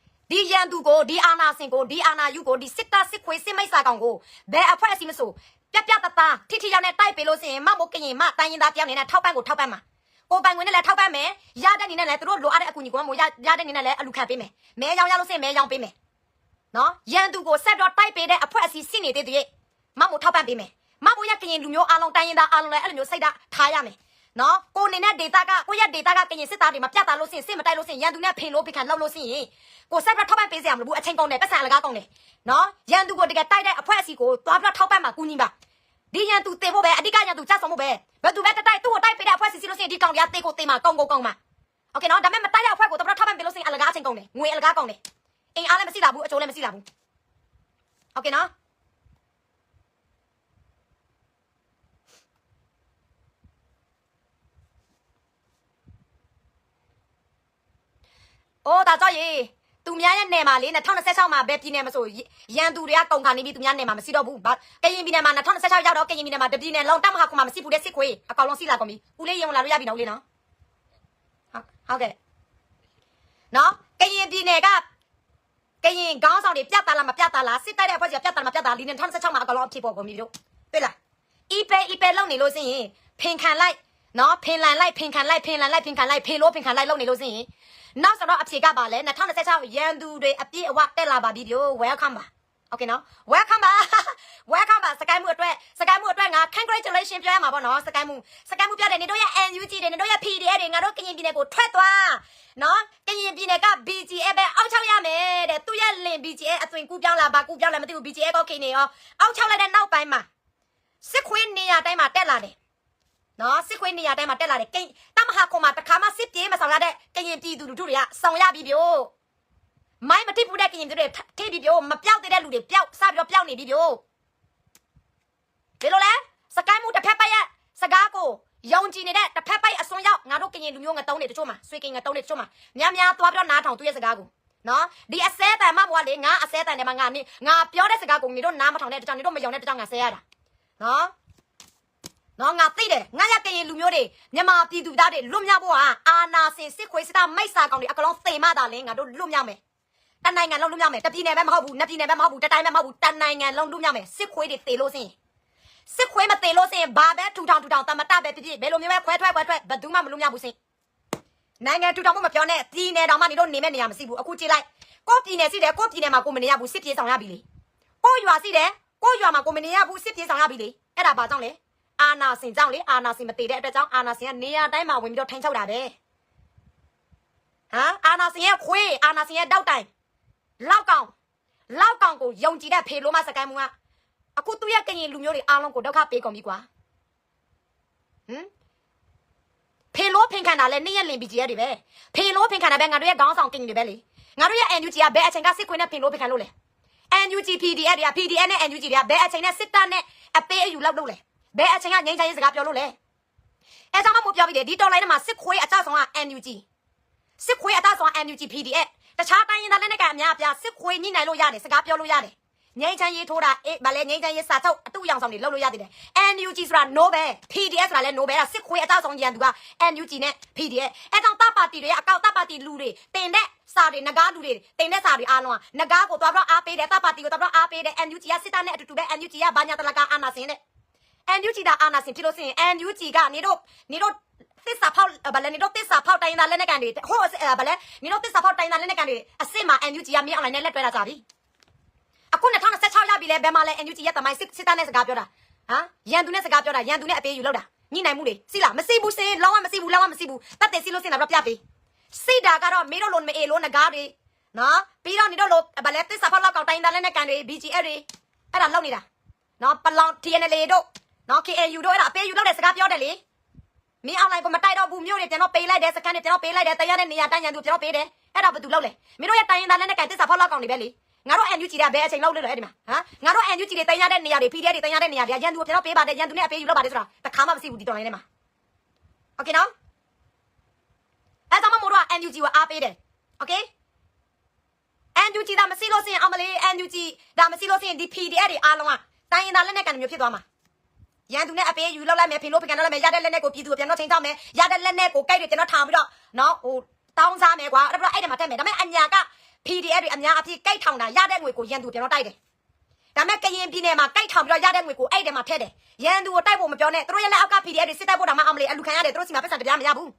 ဒီရန်သူကိုဒီအာနာစင်ကိုဒီအာနာယူကိုဒီစစ်တာစစ်ခွေစစ်မိတ်စာကောင်ကိုဘယ်အဖွဲ့အစည်းမဆိုပြတထိထိရောက်နဲ့တိုက်ပေးလို့စင်မမို့ကရင်မတိုင်းရင်သားတယောက်အနေနဲ့ထောက်ပံ့မှာကိုပိုင်ဝင်နဲ့လည်းထောက်ပံ့မယ်ရတဲ့နေနဲ့လည်းသူတို့လိုအပ်တဲ့အကူအညီကိုမို့ရတဲ့နေနဲ့လည်းအလူခံပေးမယ်မဲရောင်းရလို့စင်မဲရောင်းပေးမယ်နော်ရန်သူကိုဆက်တော့တိုက်ပေးတဲ့အဖွဲ့အစည်းစစ်နေတဲ့တည်းမမို့ထောက်ပံ့ပေးမယ်မမို့ရကရင်လူမျိုးအားလုံးတိုင်းရင်သားအားလုံးလည်းအဲ့လိုမျိုးစိတ်ဓာတ်ထားရမယ်နော်ကိုနေနဲ့ဒေတာကကိုရဒေတာကကရင်စစ်သားတွေမှာပြတ်တာလို့စင်စစ်မတိုက်လို့စင်ရန်သူနဲ့ဖင်လို့ဖိခံလောက်လို့စင်ရင်ကိုဆက်တော့ထောက်ပံ့ပေးစရာမလိုဘူးအချိန်ကုန်တယ်ပတ်စံအလကားကုန်တယ်နော်ရန်သူကိုတကယ်တိုက်တဲ့အဖွဲ့အစည်းကိုသွားပြီးထောက်ပံ့မှာကူညီပါဒီရန်သူတင်ဖို့ပဲအဓိကရန်သူစဆောင်ဖို့ပဲဘယ်သူပဲတိုက်သူ့ကိုတိုက်ပေးတဲ့အဖွဲ့စီလို့ရှိရင်ဒီကောင်တွေကတေကိုတေမှာကောင်းမှာโอเคနော်ဒါပေမဲ့မတိုက်တဲ့အဖွဲ့ကိုတော့ထောက်ပံ့ပေးလို့ရှိရင်အလကားအချိန်ကုန်တယ်ငွေအလကားကုန်တယ်အင်အားလည်းမရှိလာဘူးအကျိုးလည်းမရှိလာဘူးโอเคနော်အိုးဒါကြောင့်ရေသူ သူများရဲ့နယ်မှာလေ2026မှာပဲပြည်နယ်မဆိုရန်သူတွေကကုန်ခါနေပြီးသူများနယ်မှာမရှိတော့ဘူးကရင်ပြည်နယ်မှာ2026ရောက်တော့ကရင်ပြည်နယ်မှာတပြည်နယ်လုံးတောက်မဟာခုမှာမရှိဘူးတဲ့စစ်ခွေးအကောင်လုံးစီလာကုန်ပြီဦးလေးရင်လာလို့ရပြီနော်ဦးလေးနော်ဟုတ်ကဲ့နော်ကရင်ပြည်နယ်ကကရင်ခေါင်းဆောင်တွေပြတ်သားလားမပြတ်သားလားစစ်တိုက်တဲ့အဖွဲ့ကြီးပြတ်သားမပြတ်သားလီ2026မှာအကောင်လုံးအဖြစ်ပေါ်ကုန်ပြီတို့တွေ့လားအီပေလုံနေလို့စရင်ဖင်ခံလိုက်နော်ဖင်လန်လိုက်ဖင်ခံလိုက်ဖင်လန်လိုက်ဖင်ခံလိုက်ဖေလို့ဖင်ခံလိုက်လုံနေလို့စရင်နောက်ဆိုတော့အဖြေကပါလဲ2026ရန်သူတွေအပြည့်အဝတက်လာပါပြီတို့ welcome ပါ okay နော် welcome ပါ welcome ပါစကိုင်းမှုအတွက်ငါ congratulation ပြောရမှာပေါ့နော်စကိုင်းမှုပြတယ်နေတို့ရဲ့ NUG တွေနေတို့ရဲ့ PDA တွေငါတို့ကရင်ပြည်နယ်ကိုထွက်သွားနော်ကရင်ပြည်နယ်က BGA ပဲအောက်ချောက်ရမယ်တဲ့သူရဲ့လင် BGA အသွင်ကူးပြောင်းလာပါကူးပြောင်းလာမသိဘူး BGA ကောက်ခင်နေရောအောက်ချောက်လိုက်တဲ့နောက်ပိုင်းမှာစစ်ခွေးနေရာတိုင်းမှာတက်လာတယ်နော်စစ်ခွေးနေရာတိုင်းမှာတက်လာတယ်ကိန်းတမဟာခုံမှာတခါမှစစ်ပြေးမဆောင်ရတဲ့ကရင်ပြည်သူလူထုတွေကဆောင်ရပြီပြို့မိုင်းမတိပူတဲ့ကရင်တွေထိပြီပြို့မပြောက်တဲ့လူတွေပျောက်စပြီးတော့ပျောက်နေပြီပြို့ဘယ်လိုလဲစကိုင်းမှုတစ်ဖက်ပိုက်ရစကားကိုယုံကြည်နေတဲ့တစ်ဖက်ပိုက်အစွန်းရောက်ငါတို့ကရင်လူမျိုးငတုံးတွေတချို့မှာဆွေကင်ငတုံးတွေတချို့မှာများသွားပြီးတော့နားထောင်သူရဲ့စကားကိုနော်ဒီအစဲတန်မဘွားလေငါအစဲတန်တယ်မှာငါပြောတဲ့စကားကိုနေတို့နားမထောင်တဲ့တကြောင်နေတို့မယုံတဲ့တကြောင်ငါဆဲရတာနော်ငါသိတယ်ငါရကရင်လူမျိုးတွေမြန်မာပြည်သူသားတွေလွတ်မြောက်ဖို့ဟာအာနာစင်စစ်ခွေးစစ်သားမိတ်စာကောင်တွေအကလုံးသေမတာလဲငါတို့လွတ်မြောက်မယ်တနိုင်ငံလုံးလွတ်မြောက်မယ်တပြည်နယ်ပဲမဟုတ်ဘူးနှစ်ပြည်နယ်ပဲမဟုတ်ဘူးတတိုင်းပဲမဟုတ်ဘူးတနိုင်ငံလုံးလွတ်မြောက်မယ်စစ်ခွေးတွေသေလို့စင်စစ်ခွေးမသေလို့စင်ဘာပဲထူထောင်တမတပဲဖြစ်ဘယ်လိုမျိုးပဲခွဲထွက်ဘယ်သူမှမလွတ်မြောက်ဘူးစင်နိုင်ငံထူထောင်ဖို့မပြောနဲ့ပြည်နယ်တော်မှနေတို့နေမဲ့နေရာမရှိဘူးအခုကြည့်လိုက်ကိုပြည်နယ်ရှိတယ်ကိုပြည်နယ်မှာကိုမနေရဘူးစစ်ပြေးဆောင်ရပြီလေကိုရွာရှိတယ်ကိုရွာမှာကိုမနေရဘူးစစ်ပြေးဆောင်ရပြီလေအဲ့ဒါဘာကြောင့်လဲအာနာစင်ကြောင့်လေအာနာစင်မတည်တဲ့အတွက်ကြောင့်အာနာစင်ကနေရာတိုင်းမှာဝင်ပြီးတော့ထိုင်ချုပ်တာပဲအာနာစင်ရဲ့ခွေးအာနာစင်ရဲ့တောက်တိုင်လောက်ကောင်ကိုယုံကြည်တဲ့ဖေလိုမစကိုင်းမှုကအခုသူ့ရဲ့ကရင်လူမျိုးတွေအားလုံးကိုဒုက္ခပေးကုန်ပြီကွာဖေလိုဖင်ခံတာလဲနေ့ရက်လင်ပြီးကြီးရတယ်ပဲဖေလိုဖင်ခံတာပဲငါတို့ရဲ့ခေါင်းဆောင်ကင်တွေပဲလေငါတို့ရဲ့ NUG ကဘယ်အချိန်ကစစ်ခွေးနဲ့ဖေလိုဖင်ခံလို့လဲ NUG PDA တွေက PDA နဲ့ NUG တွေကဘယ်အချိန်နဲ့စစ်တပ်နဲ့အပေးအယူလောက်လို့လဲဘယ်အချိန်ကငိမ့်ချရေးစကားပြောလို့လဲအဲကြောင့်မှပြောပြီးတယ်ဒီတော်လိုင်းထဲမှာစစ်ခွေးအကြဆောင်က NUG စစ်ခွေးအကြဆောင် NUG PDA တခြားတိုင်းရင်းသားလက်နက်ကအများအပြားစစ်ခွေးညှိနှိုင်းလို့ရတယ်စကားပြောလို့ရတယ်ငိမ့်ချရေးထိုးတာဗာလဲငိမ့်ချရေးစာချုပ်အတူရောင်ဆောင်တွေလုပ်လို့ရတယ် NUG ဆိုတာ no ပဲ PDA ဆိုတာလဲ no ပဲစစ်ခွေးအကြဆောင်ရန်သူက NUG နဲ့ PDA အဲကြောင့်တပ်ပါတီတွေအကောက်တပ်ပါတီလူတွေတင်တဲ့စာတွေငကားလူတွေတင်တဲ့စာတွေအားလုံးကငကားကိုသွားပြီးတော့အားပေးတယ်တပ်ပါတီကိုသွားပြီးတော့အားပေးတယ် NUG ကစစ်တပ်နဲ့အတူတူပဲ NUG ကဘာညာတလကအာနာစင်တဲ့ NUG ဒါအာနာစင်ဖြစ်လို့စင် NUG ကနေတို့သစ္စာဖောက်ဗလဲနေတို့သစ္စာဖောက်တိုင်းသားလက်နက်ကန်တွေဟိုဗလဲနေတို့သစ္စာဖောက်တိုင်းသားလက်နက်ကန်တွေအစ်စ်မှာ NUG ကမြေအွန်လိုင်းနဲ့လက်တွဲတာကြပြီအခု2026ရောက်ပြီလဲဘယ်မှာလဲ NUG ရဲ့တမိုင်းစစ်သားနဲ့စကားပြောတာရန်သူနဲ့စကားပြောတာရန်သူနဲ့အပေးယူလောက်တာညှိနှိုင်းမှုတွေစီလားမစီဘူးစင်လောင်းဝမရှိဘူးတတ်တယ်စီလို့စင်တာတော့ပြပေးစီတာကတော့မင်းတို့လိုမအေလိုငကားတွေနော်ပြီးတော့နေတို့လိုဗလဲသစ္စာဖောက်လောက်ကောင်တိုင်းသားလက်နက်ကန်တွေ BGF တွေအဲ့ဒါလောက်နေတာနော်ပလောင် TNLA တို့နော် KNU တို့အဲ့ဒါအပေးယူလောက်တဲ့စကားပြောတယ်လေမင်းအွန်လိုင်းကိုမတိုက်တော့ဘူးမြို့တွေကျွန်တော်ပေးလိုက်တယ်စကန်တွေကျွန်တော်ပေးလိုက်တယ်တရားတဲ့နေရာတိုင်းရန်သူကျွန်တော်ပေးတယ်အဲ့ဒါဘာသူလောက်လဲမင်းတို့ရဲ့တိုင်းရင်းသားလက်နက်ကန်သစ္စာဖောက်လောက်ကောင်တွေပဲလေငါတို့ NUG တွေကဘယ်အချိန်လောက်လဲအဲ့ဒီမှာငါတို့ NUG တွေတိုင်းရတဲ့နေရာတွေ PDF တွေတိုင်းရတဲ့နေရာတွေရန်သူကိုကျွန်တော်ပေးပါတယ်ရန်သူနဲ့အပေးယူလောက်ပါတယ်ဆိုတာတခါမှမရှိဘူးဒီတော်လိုင်းထဲမှာโอเคနော်အဲ့ဒါမှမို့တော့ NUG ကိုအားပေးတယ်โอเค NUG ဒါမရှိလို့စရင်အမလေး NUG ဒါမရှိလို့စရင်ဒီ PDF တွေအားလုံးကတိုင်းရင်းသားလက်နက်ကန်မျိုးဖြစ်သွားမှာရန်သူနဲ့အပေးယူလောက်လိုက်မယ်ဖေလို့ဖင်ကန်လောက်လိုက်မယ်ရတဲ့လက်နဲ့ကိုပြည်သူကိုပြန်တော့ချိန်ချောက်မယ်ရတဲ့လက်နဲ့ကိုကြိုက်တယ်ကျွန်တော်ထောင်ပြီးတော့နော်ဟိုတောင်းစားမယ်ကွာအဲ့ဒါအဲ့ဒီမှာတက်မယ်ဒါပေမဲ့အညာက PDF တွေအများအပြည့်ကြိုက်ထောင်တာရတဲ့ငွေကိုရန်သူပြန်တော့တိုက်တယ်ဒါပေမဲ့ကရင်ပြည်နယ်မှာကြိုက်ထောင်ပြီးတော့ရတဲ့ငွေကိုအဲ့ဒီမှာထည့်တယ်ရန်သူကိုတိုက်ဖို့မပြောနဲ့သူတို့ရဲ့လက်အောက်က PDF တွေစစ်တိုက်ဖို့တောင်မှအမလေးအလူခံရတယ်သူတို့စီမှာပတ်စံတပြားမရဘူး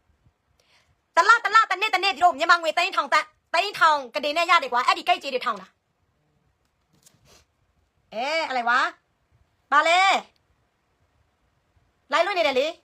တလားတနေ့ဒီတို့မြန်မာငွေ3000ကတင်နဲ့ရတယ်ကွာအဲ့ဒီကြိုက်ကြေးတွေထောင်တာအဲ့လေကွာဘာလဲလိုက်လွှင့်နေတယ်လေ